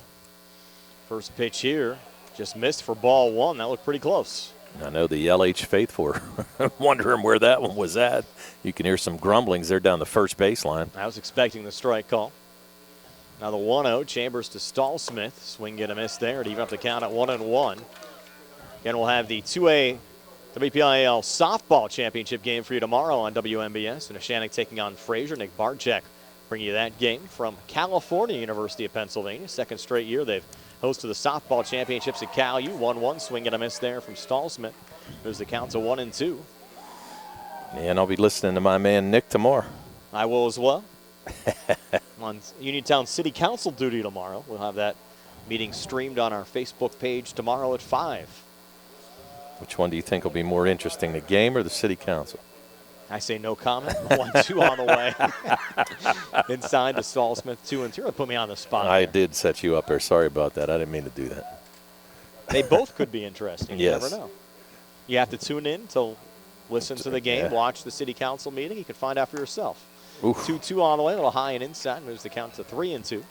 First pitch here, just missed for ball one. That looked pretty close. I know the LH faithful are wondering where that one was at. You can hear some grumblings there down the first baseline. I was expecting the strike call. Now the 1-0, Chambers to Stallsmith. Swing and a miss there to even up the count at 1-1. Again, we'll have the 2A WPIAL softball championship game for you tomorrow on WMBS. And Neshannock taking on Fraser. Nick Barczyk bringing you that game from California University of Pennsylvania. Second straight year they've hosted the softball championships at Cal U. 1-1, swing and a miss there from Stallsmith. Moves the count to 1-2. And I'll be listening to my man Nick tomorrow. I will as well. On Uniontown City Council duty tomorrow. We'll have that meeting streamed on our Facebook page tomorrow at 5. Which one do you think will be more interesting, the game or the city council? I say no comment. 1-2 on the way. Inside to Stallsmith, 2-3. Put me on the spot. I did set you up there. Sorry about that. I didn't mean to do that. They both could be interesting. You Yes. never know. You have to tune in to listen to the game, watch the city council meeting. You can find out for yourself. 2-2 on the way, a little high and inside. Moves the count to 3-2.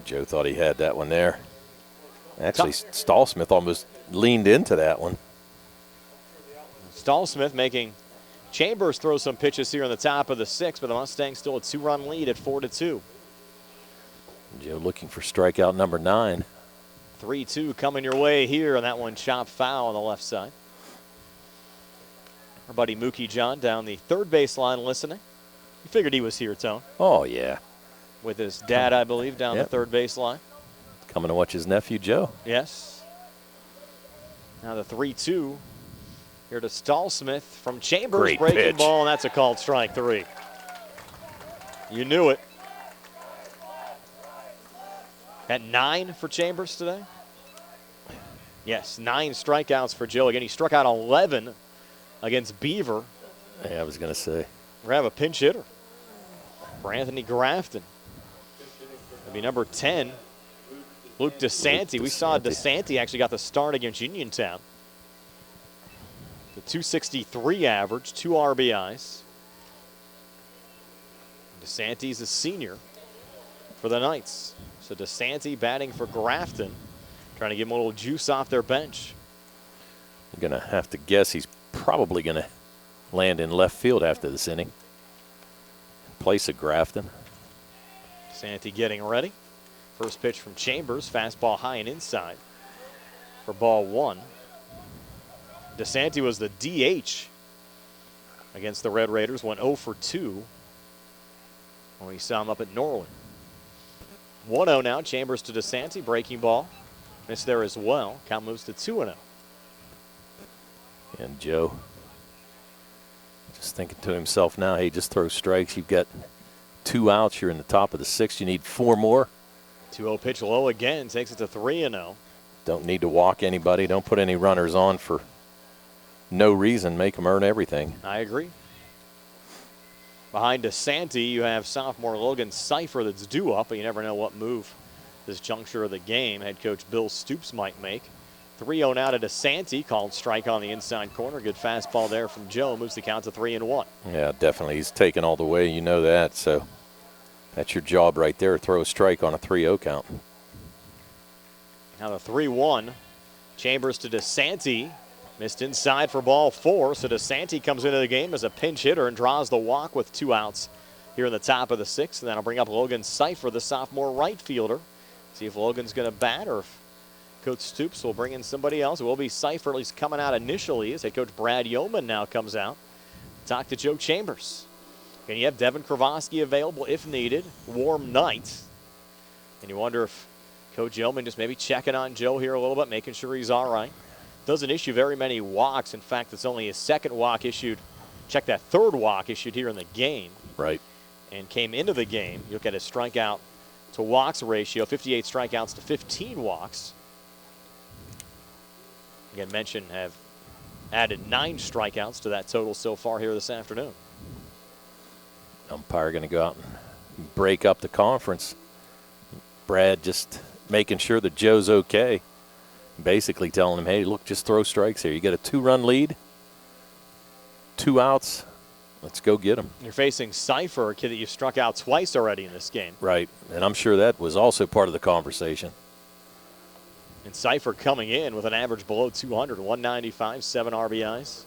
Joe thought he had that one there. Actually, Stallsmith almost leaned into that one. Stallsmith making Chambers throw some pitches here in the top of the sixth, but the Mustangs still a 2-run lead at 4-2. Joe looking for strikeout number 9. 3-2 coming your way here, and that one chopped foul on the left side. Our buddy Mookie John down the third baseline listening. You figured he was here, Tone. Oh, yeah. With his dad, I believe, down the third base line. Coming to watch his nephew, Joe. Yes. Now the 3-2 here to Stallsmith from Chambers. Great breaking pitch. ball, and that's a called strike 3. You knew it. At 9 for Chambers today? Yes, 9 strikeouts for Joe. Again, he struck out 11 against Beaver. Yeah, I was going to say. We're going to have a pinch hitter for Anthony Grafton. It'll be number 10, Luke DeSanti. We saw DeSanti actually got the start against Uniontown. The 263 average, 2 RBIs. DeSanti's a senior for the Knights. So DeSanti batting for Grafton, trying to give him a little juice off their bench. You're going to have to guess he's probably going to land in left field after this inning. In place of Grafton. DeSanti getting ready. First pitch from Chambers, fastball high and inside for ball 1. DeSanti was the DH against the Red Raiders, went 0 for 2 when we saw him up at Norwood. 1-0 now, Chambers to DeSanti, breaking ball. Missed there as well. Count moves to 2-0. And Joe just thinking to himself now, hey, just throw strikes. You've got 2 outs. You're in the top of the 6th. You need 4 more. 2-0 pitch low again, takes it to 3-0. Don't need to walk anybody. Don't put any runners on for no reason. Make them earn everything. I agree. Behind DeSanti, you have sophomore Logan Cipher that's due up, but you never know what move this juncture of the game head coach Bill Stoops might make. 3-0 now to DeSanti, called strike on the inside corner. Good fastball there from Joe, moves the count to 3-1. Yeah, definitely. He's taken all the way. You know that. So that's your job right there. Throw a strike on a 3-0 count. Now the 3-1. Chambers to DeSanti. Missed inside for ball 4. So DeSanti comes into the game as a pinch hitter and draws the walk with 2 outs here in the top of the 6th. And that'll bring up Logan Cipher, the sophomore right fielder. See if Logan's going to bat or if Coach Stoops will bring in somebody else. It will be Cipher, at least coming out initially, as head coach Brad Yeoman now comes out. Talk to Joe Chambers. And you have Devin Kravosky available if needed. Warm night. And you wonder if Coach Yeoman just maybe checking on Joe here a little bit, making sure he's all right. Doesn't issue very many walks. In fact, it's only his 2nd walk issued. Check that 3rd walk issued here in the game. Right. And came into the game. You look at his strikeout to walks ratio, 58 strikeouts to 15 walks. Again, mentioned have added 9 strikeouts to that total so far here this afternoon. Umpire going to go out and break up the conference. Brad just making sure that Joe's okay. Basically telling him, hey, look, just throw strikes here. You got a 2-run lead, 2 outs. Let's go get them. You're facing Cipher, a kid that you've struck out twice already in this game. Right, and I'm sure that was also part of the conversation. And Cipher coming in with an average below 200, 195, 7 RBIs.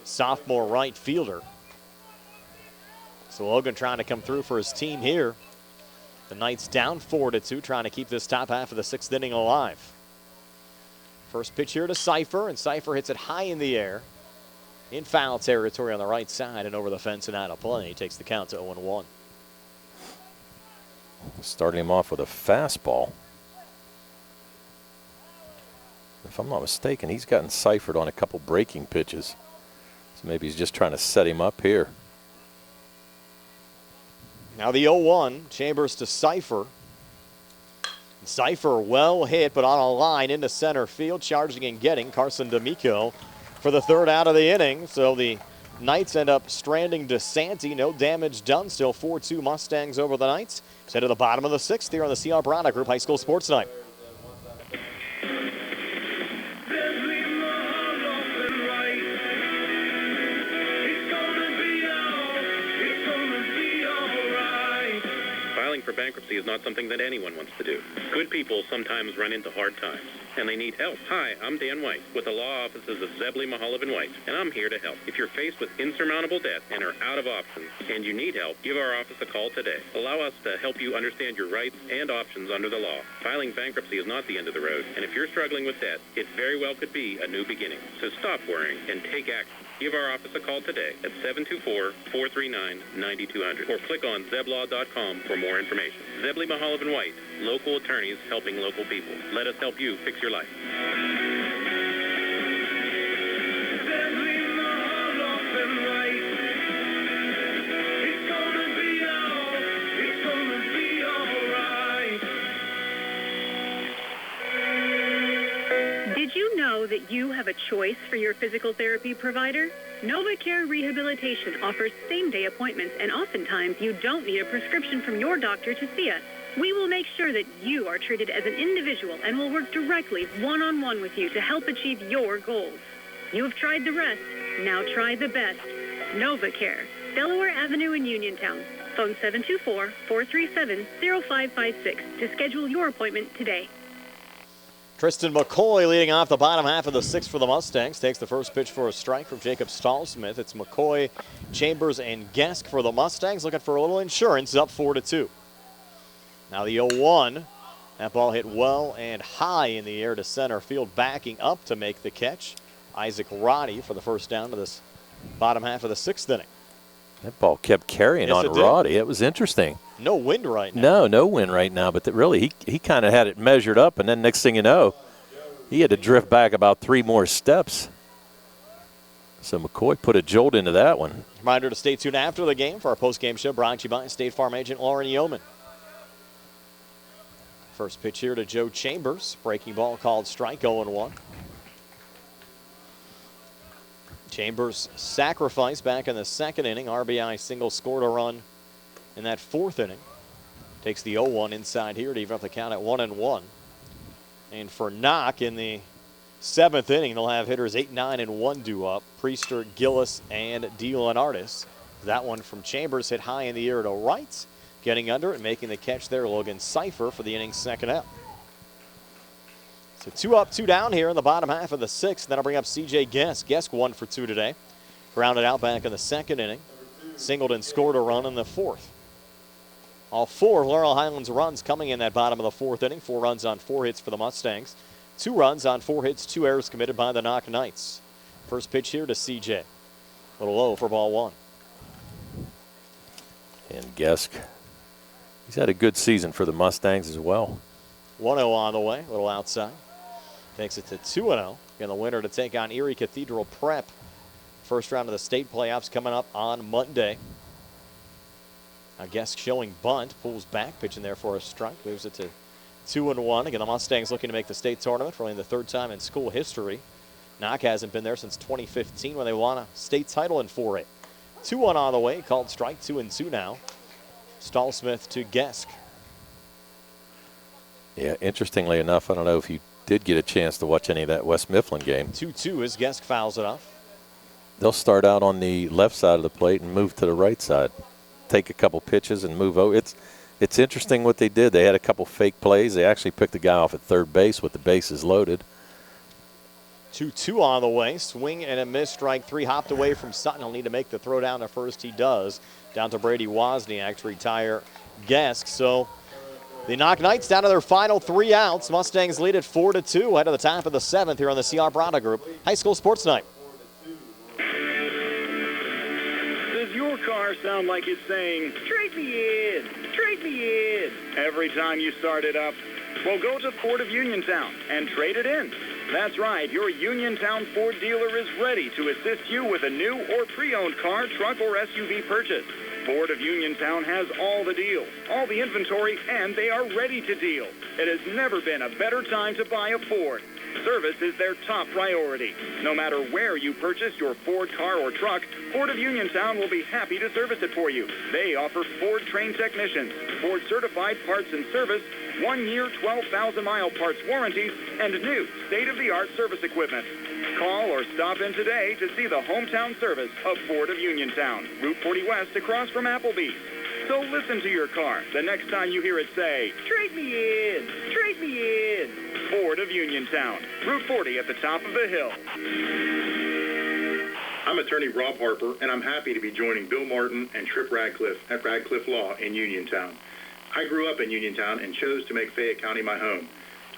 Sophomore right fielder. So Logan trying to come through for his team here. The Knights down 4-2, trying to keep this top half of the 6th inning alive. First pitch here to Cipher, and Cipher hits it high in the air. In foul territory on the right side and over the fence and out of play. He takes the count to 0-1. Starting him off with a fastball. If I'm not mistaken, he's gotten ciphered on a couple breaking pitches. So maybe he's just trying to set him up here. Now the 0-1, Chambers to Cipher. Cipher well hit, but on a line into center field, charging and getting Carson D'Amico for the 3rd out of the inning. So the Knights end up stranding DeSanti. No damage done. Still 4-2 Mustangs over the Knights. Head to the bottom of the 6th here on the C.R. Brada Group High School Sports Night. Filing for bankruptcy is not something that anyone wants to do. Good people sometimes run into hard times, and they need help. Hi, I'm Dan White with the law offices of Zebley, Mahalev & White, and I'm here to help. If you're faced with insurmountable debt and are out of options and you need help, give our office a call today. Allow us to help you understand your rights and options under the law. Filing bankruptcy is not the end of the road, and if you're struggling with debt, it very well could be a new beginning. So stop worrying and take action. Give our office a call today at 724-439-9200 or click on zeblaw.com for more information. Zebley Mahalav and White, local attorneys helping local people. Let us help you fix your life. Did you know that you have a choice for your physical therapy provider? NovaCare Rehabilitation offers same-day appointments, and oftentimes you don't need a prescription from your doctor to see us. We will make sure that you are treated as an individual and will work directly one-on-one with you to help achieve your goals. You have tried the rest. Now try the best. NovaCare, Delaware Avenue in Uniontown. Phone 724-437-0556 to schedule your appointment today. Tristan McCoy leading off the bottom half of the sixth for the Mustangs. Takes the first pitch for a strike from Jacob Stallsmith. It's McCoy, Chambers, and Gesk for the Mustangs, looking for a little insurance, up 4-2. Now the 0-1. That ball hit well and high in the air to center field, backing up to make the catch. Isaac Roddy for the first down to this bottom half of the sixth inning. That ball kept carrying on Roddy. It was interesting. No wind right now. No wind right now. But really, he kind of had it measured up, and then next thing you know, he had to drift back about 3 more steps. So McCoy put a jolt into that one. Reminder to stay tuned after the game for our post-game show brought to you by State Farm agent Lauren Yeoman. First pitch here to Joe Chambers. Breaking ball called strike, 0-1. Chambers sacrificed back in the second inning. RBI single, scored a run in that fourth inning. Takes the 0-1 inside here to even up the count at 1-1. And for Knoch in the seventh inning, they'll have hitters 8, 9, and 1 due up. Priester, Gillis, and DeLeonardis. That one from Chambers hit high in the air to right. Getting under it, making the catch there, Logan Cipher for the inning's second out. So 2 up, 2 down here in the bottom half of the sixth. Then I'll bring up C.J. Gesk. Gesk 1 for 2 today. Grounded out back in the second inning. Singled and scored a run in the fourth. All 4 Laurel Highlands runs coming in that bottom of the fourth inning. 4 runs on 4 hits for the Mustangs. 2 runs on 4 hits, 2 errors committed by the Knoch Knights. First pitch here to C.J. A little low for ball 1. And Gesk, he's had a good season for the Mustangs as well. 1-0 on the way, a little outside. Takes it to 2-0. Again, the winner to take on Erie Cathedral Prep. First round of the state playoffs coming up on Monday. I guess showing bunt, pulls back, pitching there for a strike, moves it to 2-1. Again, the Mustangs looking to make the state tournament for only the 3rd time in school history. Knoch hasn't been there since 2015 when they won a state title in 4A. 2-1 on the way, called strike, 2-2 now. Stallsmith to Gesk. Yeah, interestingly enough, I don't know if you did get a chance to watch any of that West Mifflin game. 2-2 as Gesk fouls it off. They'll start out on the left side of the plate and move to the right side. Take a couple pitches and move over. It's interesting what they did. They had a couple fake plays. They actually picked the guy off at third base with the bases loaded. 2-2 on the way. Swing and a miss, strike 3. Hopped away from Sutton. He'll need to make the throw down to first. He does. Down to Brady Wozniak to retire Gesk. So the Knoch Knights down to their final 3 outs. Mustangs lead at 4-2 ahead of the top of the 7th here on the CR Brada Group High School Sports Night. Does your car sound like it's saying, trade me in, trade me in, every time you start it up? Well, go to Ford of Uniontown and trade it in. That's right, your Uniontown Ford dealer is ready to assist you with a new or pre-owned car, truck, or SUV purchase. Ford of Uniontown has all the deals, all the inventory, and they are ready to deal. It has never been a better time to buy a Ford. Service is their top priority. No matter where you purchase your Ford car or truck, Ford of Uniontown will be happy to service it for you. They offer Ford trained technicians, Ford certified parts and service, 1-year, 12,000-mile parts warranties, and new state-of-the-art service equipment. Call or stop in today to see the hometown service of Ford of Uniontown, Route 40 West across from Applebee's. So listen to your car the next time you hear it say, trade me in, trade me in. Ford of Uniontown, Route 40 at the top of the hill. I'm attorney Rob Harper, and I'm happy to be joining Bill Martin and Tripp Radcliffe at Radcliffe Law in Uniontown. I grew up in Uniontown and chose to make Fayette County my home.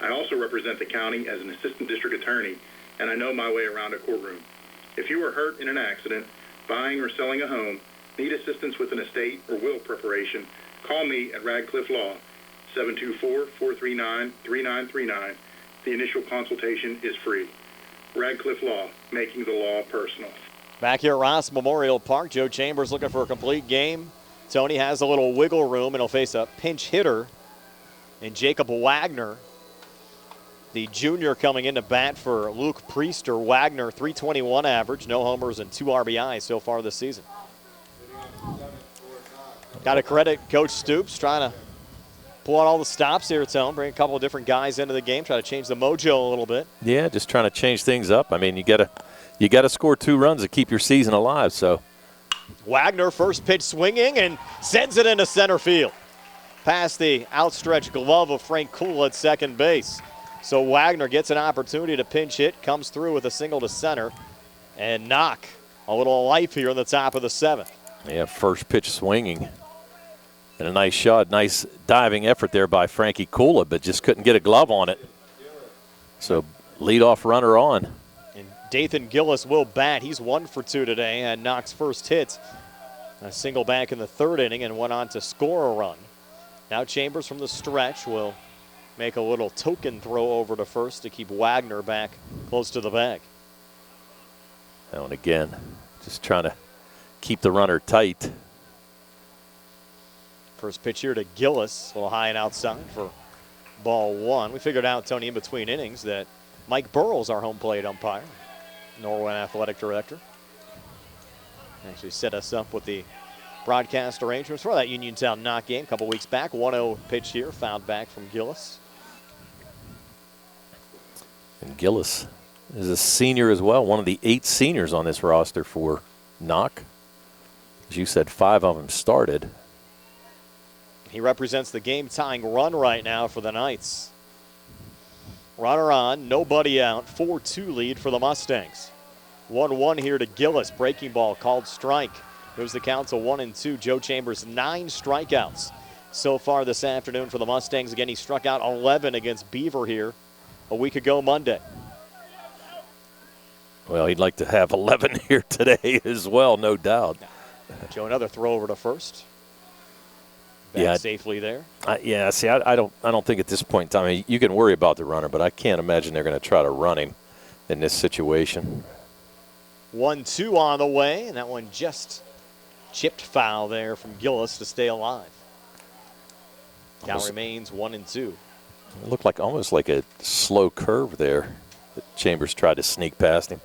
I also represent the county as an assistant district attorney, and I know my way around a courtroom. If you are hurt in an accident, buying or selling a home, need assistance with an estate or will preparation, call me at Radcliffe Law, 724-439-3939. The initial consultation is free. Radcliffe Law, making the law personal. Back here at Ross Memorial Park, Joe Chambers looking for a complete game. Tony has a little wiggle room, and he'll face a pinch hitter in Jacob Wagner. The junior coming into bat for Luke Priester. Wagner, .321 average, no homers and 2 RBIs so far this season. Got to credit Coach Stoops trying to pull out all the stops here, Tone. Bring a couple of different guys into the game, try to change the mojo a little bit. Yeah, just trying to change things up. I mean, you gotta score 2 runs to keep your season alive. So Wagner, first pitch swinging and sends it into center field. Past the outstretched glove of Frank Kuhl at second base. So Wagner gets an opportunity to pinch hit, comes through with a single to center, and Knoch a little life here in the top of the 7th. Yeah, first pitch swinging. And a nice shot, nice diving effort there by Frankie Kula, but just couldn't get a glove on it. So leadoff runner on. And Dathan Gillis will bat. He's 1 for 2 today, had Knoch's first hit. A single back in the 3rd inning and went on to score a run. Now Chambers from the stretch will make a little token throw over to first to keep Wagner back close to the bag. Now and again, just trying to keep the runner tight. First pitch here to Gillis, a little high and outside for ball 1. We figured out, Tony, in between innings that Mike Burrell's our home plate umpire, Norway Athletic Director. Actually set us up with the broadcast arrangements for that Uniontown Knoch game a couple weeks back. 1-0 pitch here, fouled back from Gillis. And Gillis is a senior as well, one of the 8 seniors on this roster for Knoch. As you said, 5 of them started. He represents the game-tying run right now for the Knights. Runner on, nobody out, 4-2 lead for the Mustangs. 1-1 here to Gillis, breaking ball called strike. There's the count to 1-2. Joe Chambers, 9 strikeouts so far this afternoon for the Mustangs. Again, he struck out 11 against Beaver here a week ago Monday. Well, he'd like to have 11 here today as well, no doubt. Joe, another throw over to first. Back safely there. See, I don't think at this point in time, you can worry about the runner, but I can't imagine they're going to try to run him in this situation. 1-2 on the way, and that one just chipped foul there from Gillis to stay alive. Count remains 1-2. It looked like almost like a slow curve there that Chambers tried to sneak past him.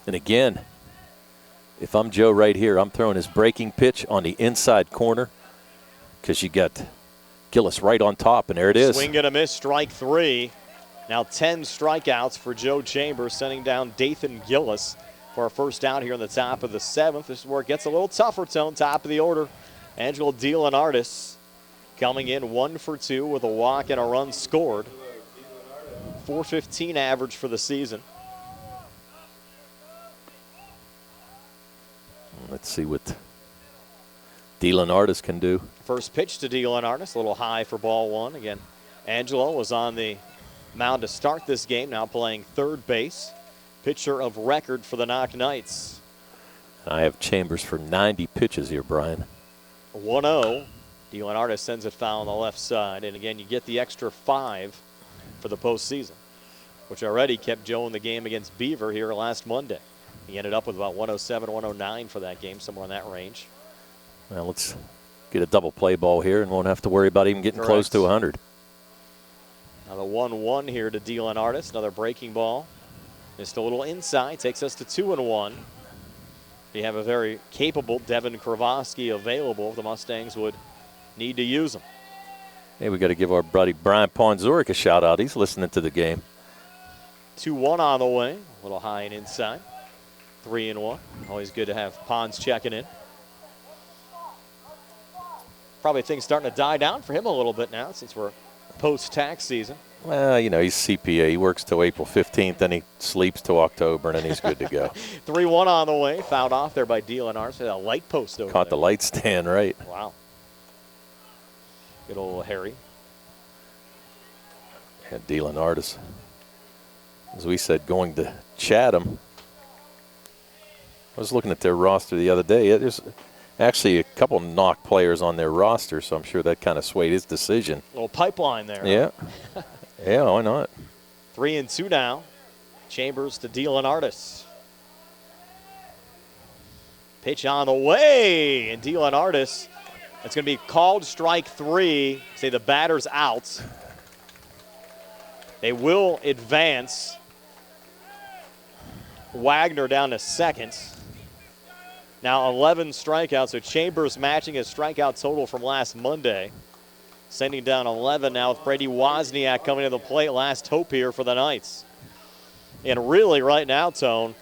And again, if I'm Joe right here, I'm throwing his breaking pitch on the inside corner because you got Gillis right on top, and there it is. Swing and a miss, strike 3. Now 10 strikeouts for Joe Chambers, sending down Dathan Gillis for our first out here in the top of the 7th. This is where it gets a little tougher, Tone. Top of the order, Angelo DeLeonardis coming in 1 for 2 with a walk and a run scored. .415 average for the season. Let's see what DeLeonardis can do. First pitch to DeLeonardis, a little high for ball 1. Again, Angelo was on the mound to start this game, now playing third base. Pitcher of record for the Knoch Knights. I have Chambers for 90 pitches here, Brian. 1-0. DeLeonardis sends it foul on the left side. And again, you get the extra 5 for the postseason, which already kept Joe in the game against Beaver here last Monday. He ended up with about 107, 109 for that game, somewhere in that range. Well, let's get a double play ball here and won't have to worry about even getting close to 100. Now the 1-1 here to DeLeonardis, another breaking ball. Just a little inside, takes us to 2-1. You have a very capable Devin Kravosky available if the Mustangs would need to use him. Hey, we got to give our buddy Brian Ponzuric a shout out. He's listening to the game. 2-1 on the way, a little high and inside. 3-1. Always good to have Pons checking in. Probably things starting to die down for him a little bit now since we're post-tax season. Well, you know, he's CPA. He works till April 15th, then he sleeps till October, and then he's good to go. 3-1 on the way. Fouled off there by DeLeonardis. A light post over Caught there. the light stand right. Wow. Good old Harry. And DeLeonardis, as we said, going to Chatham. I was looking at their roster the other day. There's actually a couple Knoch players on their roster, so I'm sure that kind of swayed his decision. A little pipeline there. Yeah. Yeah, why not? 3-2 now. Chambers to Dylan Artis. Pitch on the way, and Dylan Artis. It's going to be called strike 3. Say the batter's out. They will advance Wagner down to second. Now 11 strikeouts, so Chambers matching his strikeout total from last Monday. Sending down 11 now with Brady Wozniak coming to the plate. Last hope here for the Knights. And really right now, Tone,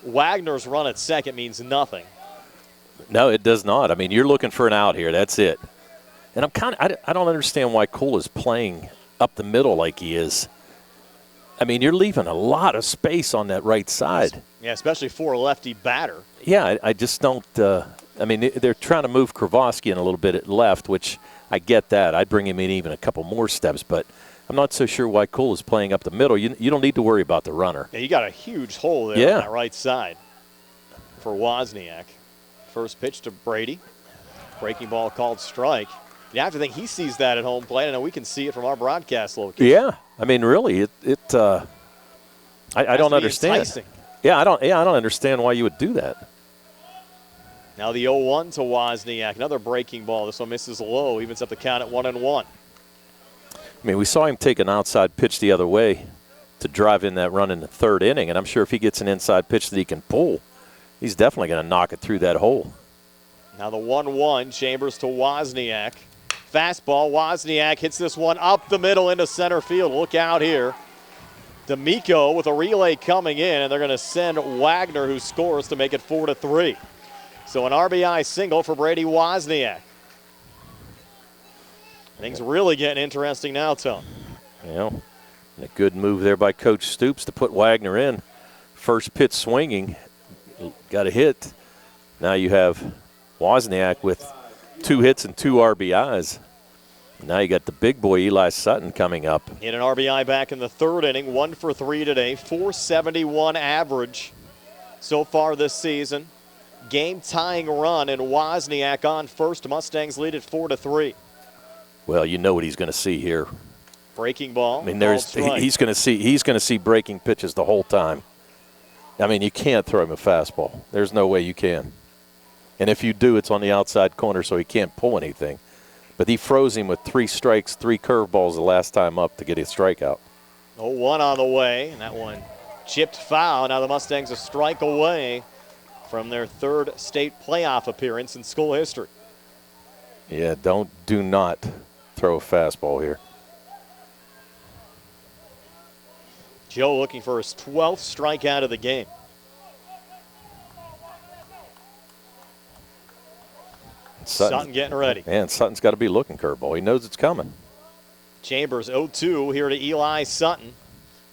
Wagner's run at second means nothing. No, it does not. I mean, you're looking for an out here. That's it. And I don't understand why Cole is playing up the middle like he is. I mean, you're leaving a lot of space on that right side. Yeah, especially for a lefty batter. Yeah, I just don't I mean, they're trying to move Kravoski in a little bit at left, which I get that. I'd bring him in even a couple more steps, but I'm not so sure why Cole is playing up the middle. You don't need to worry about the runner. Yeah, you got a huge hole there on that right side for Wozniak. First pitch to Brady. Breaking ball called strike. You have to think he sees that at home plate. I know we can see it from our broadcast location. Yeah, I mean, really, I don't understand. Enticing. Yeah, I don't understand why you would do that. Now the 0-1 to Wozniak. Another breaking ball. This one misses low. Evens up the count at 1-1. I mean, we saw him take an outside pitch the other way to drive in that run in the third inning, and I'm sure if he gets an inside pitch that he can pull, he's definitely going to knock it through that hole. Now the 1-1, Chambers to Wozniak. Fastball, Wozniak hits this one up the middle into center field. Look out here. D'Amico with a relay coming in, and they're going to send Wagner, who scores, to make it 4-3. So an RBI single for Brady Wozniak. Things really getting interesting now, Tone. Yeah, a good move there by Coach Stoops to put Wagner in. First pitch swinging, got a hit. Now you have Wozniak with 2 hits and 2 RBIs. Now you got the big boy Eli Sutton coming up. In an RBI back in the third inning, 1 for 3 today, 471 average so far this season. Game-tying run, and Wozniak on first. Mustangs lead at 4-3. Well, you know what he's going to see here. Breaking ball. I mean, he's going to see breaking pitches the whole time. I mean, you can't throw him a fastball. There's no way you can. And if you do, it's on the outside corner, so he can't pull anything. But he froze him with 3 strikes, 3 curveballs the last time up to get a strikeout. 0-1 on the way, and that one chipped foul. Now the Mustangs a strike away from their third state playoff appearance in school history. Yeah, do not throw a fastball here. Joe looking for his 12th strikeout of the game. Sutton getting ready. Man, Sutton's got to be looking curveball. He knows it's coming. Chambers 0-2 here to Eli Sutton.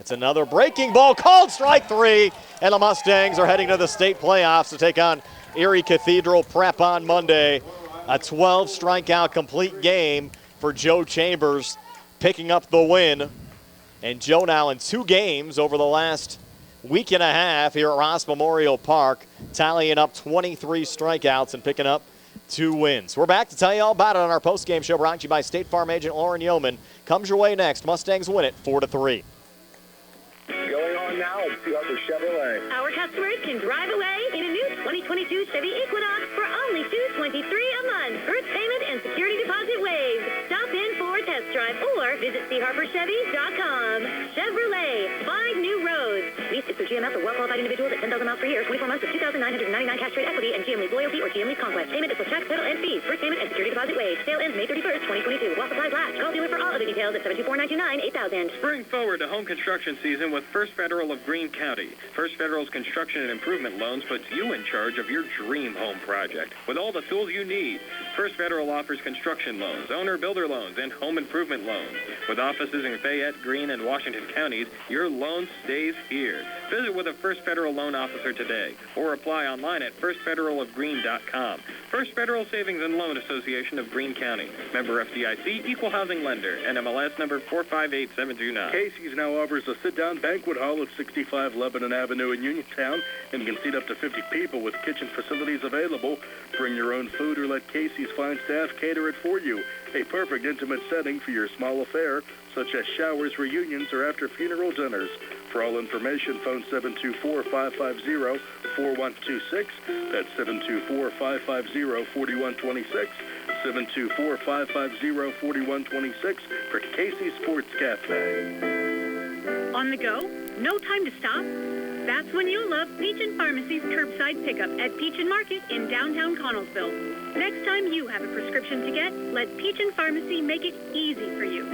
It's another breaking ball called strike 3, and the Mustangs are heading to the state playoffs to take on Erie Cathedral Prep on Monday. A 12 strikeout complete game for Joe Chambers, picking up the win. And Joe now in 2 games over the last week and a half here at Ross Memorial Park, tallying up 23 strikeouts and picking up 2 wins. We're back to tell you all about it on our postgame show, brought to you by State Farm agent Lauren Yeoman. Comes your way next. Mustangs win it 4-3. Going on now at Upper Chevrolet. Our customers can drive away in a new 2022 Chevy Equinox for only $223 a month. First payment and security deposit waived. Stop in for a test drive or visit CHarperChevy.com. Chevrolet, 5 new roads. Lease is for GMF or well-qualified individuals at 10,000 miles per year, 24 months of $2,999 cash trade equity and GM Lease Loyalty or GM Lease Conquest. Payment is with tax, title, and fees. First payment and security deposit waived. Sale ends May 31st, 2022. While supplies last. Call dealer for all other details at 724-99-8000. Spring forward to home construction season with First Federal of Greene County. First Federal's construction and improvement loans puts you in charge of your dream home project with all the tools you need. First Federal offers construction loans, owner-builder loans, and home improvement loans. With offices in Fayette, Greene, and Washington counties, your loan stays here. Visit with a First Federal loan officer today or apply online at firstfederalofgreene.com. First Federal Savings and Loan Association of Greene County. Member FDIC, Equal Housing Lender, NMLS number 458729. Casey's now offers a sit-down banquet hall at 65 Lebanon Avenue in Uniontown and can seat up to 50 people with kitchen facilities available. Bring your own food or let Casey's fine staff cater it for you. A perfect intimate setting for your small affair, such as showers, reunions, or after funeral dinners. For all information, phone 724-550-4126. That's 724-550-4126. 724-550-4126 for Casey's Sports Cafe. On the go? No time to stop? That's when you love Peach & Pharmacy's curbside pickup at Peach & Market in downtown Connellsville. Next time you have a prescription to get, let Peach & Pharmacy make it easy for you.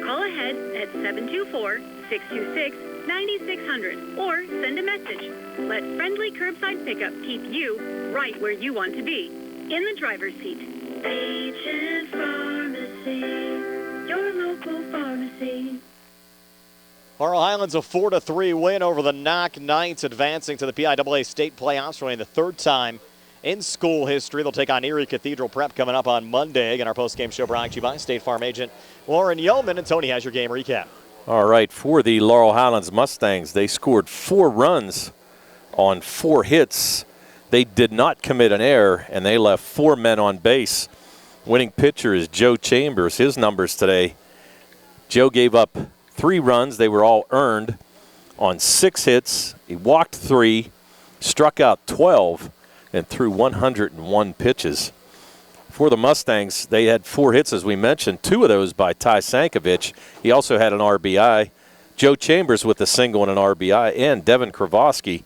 Call ahead at 724-626-9600 or send a message. Let friendly curbside pickup keep you right where you want to be, in the driver's seat. Peach & Pharmacy, your local pharmacy. Laurel Highlands a 4-3 win over the Knoch Knights, advancing to the PIAA state playoffs for only the third time in school history. They'll take on Erie Cathedral Prep coming up on Monday. And our post-game show brought to you by State Farm agent Lauren Yeoman. And Tony has your game recap. All right, for the Laurel Highlands Mustangs, they scored 4 runs on 4 hits. They did not commit an error, and they left 4 men on base. Winning pitcher is Joe Chambers. His numbers today, Joe gave up 3 runs. They were all earned on 6 hits. He walked 3, struck out 12, and threw 101 pitches. For the Mustangs, they had 4 hits, as we mentioned, 2 of those by Ty Sankovic. He also had an RBI. Joe Chambers with a single and an RBI, and Devin Kravosky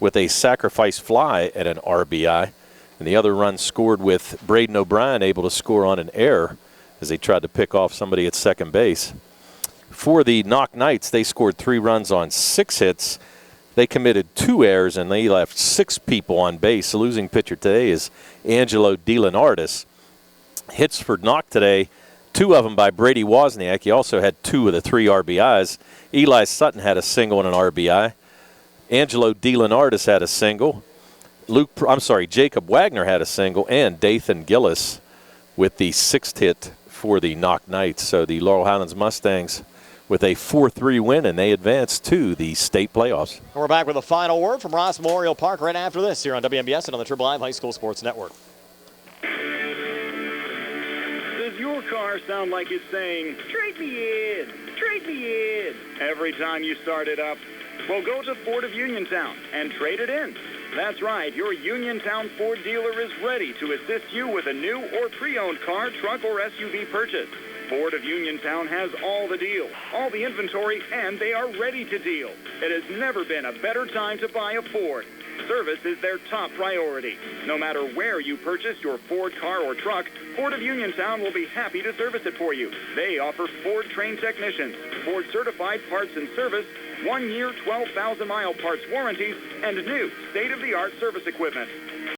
with a sacrifice fly and an RBI. And the other run scored with Braden O'Brien able to score on an error as they tried to pick off somebody at second base. For the Knoch Knights, they scored 3 runs on 6 hits. They committed 2 errors, and they left 6 people on base. The losing pitcher today is Angelo DeLenardis. Hits for Knoch today, 2 of them by Brady Wozniak. He also had 2 of the 3 RBIs. Eli Sutton had a single and an RBI. Angelo DeLenardis had a single. Jacob Wagner had a single, and Dathan Gillis with the 6th hit for the Knoch Knights. So the Laurel Highlands Mustangs with a 4-3 win, and they advance to the state playoffs. We're back with a final word from Ross Memorial Park right after this here on WMBS and on the Triple I High School Sports Network. Does your car sound like it's saying, trade me in, trade me in, every time you start it up? Well, go to Ford of Uniontown and trade it in. That's right, your Uniontown Ford dealer is ready to assist you with a new or pre-owned car, truck, or SUV purchase. Ford of Uniontown has all the deals, all the inventory, and they are ready to deal. It has never been a better time to buy a Ford. Service is their top priority. No matter where you purchase your Ford car or truck, Ford of Uniontown will be happy to service it for you. They offer Ford-trained technicians, Ford-certified parts and service, 1-year, 12,000-mile parts warranties, and new state-of-the-art service equipment.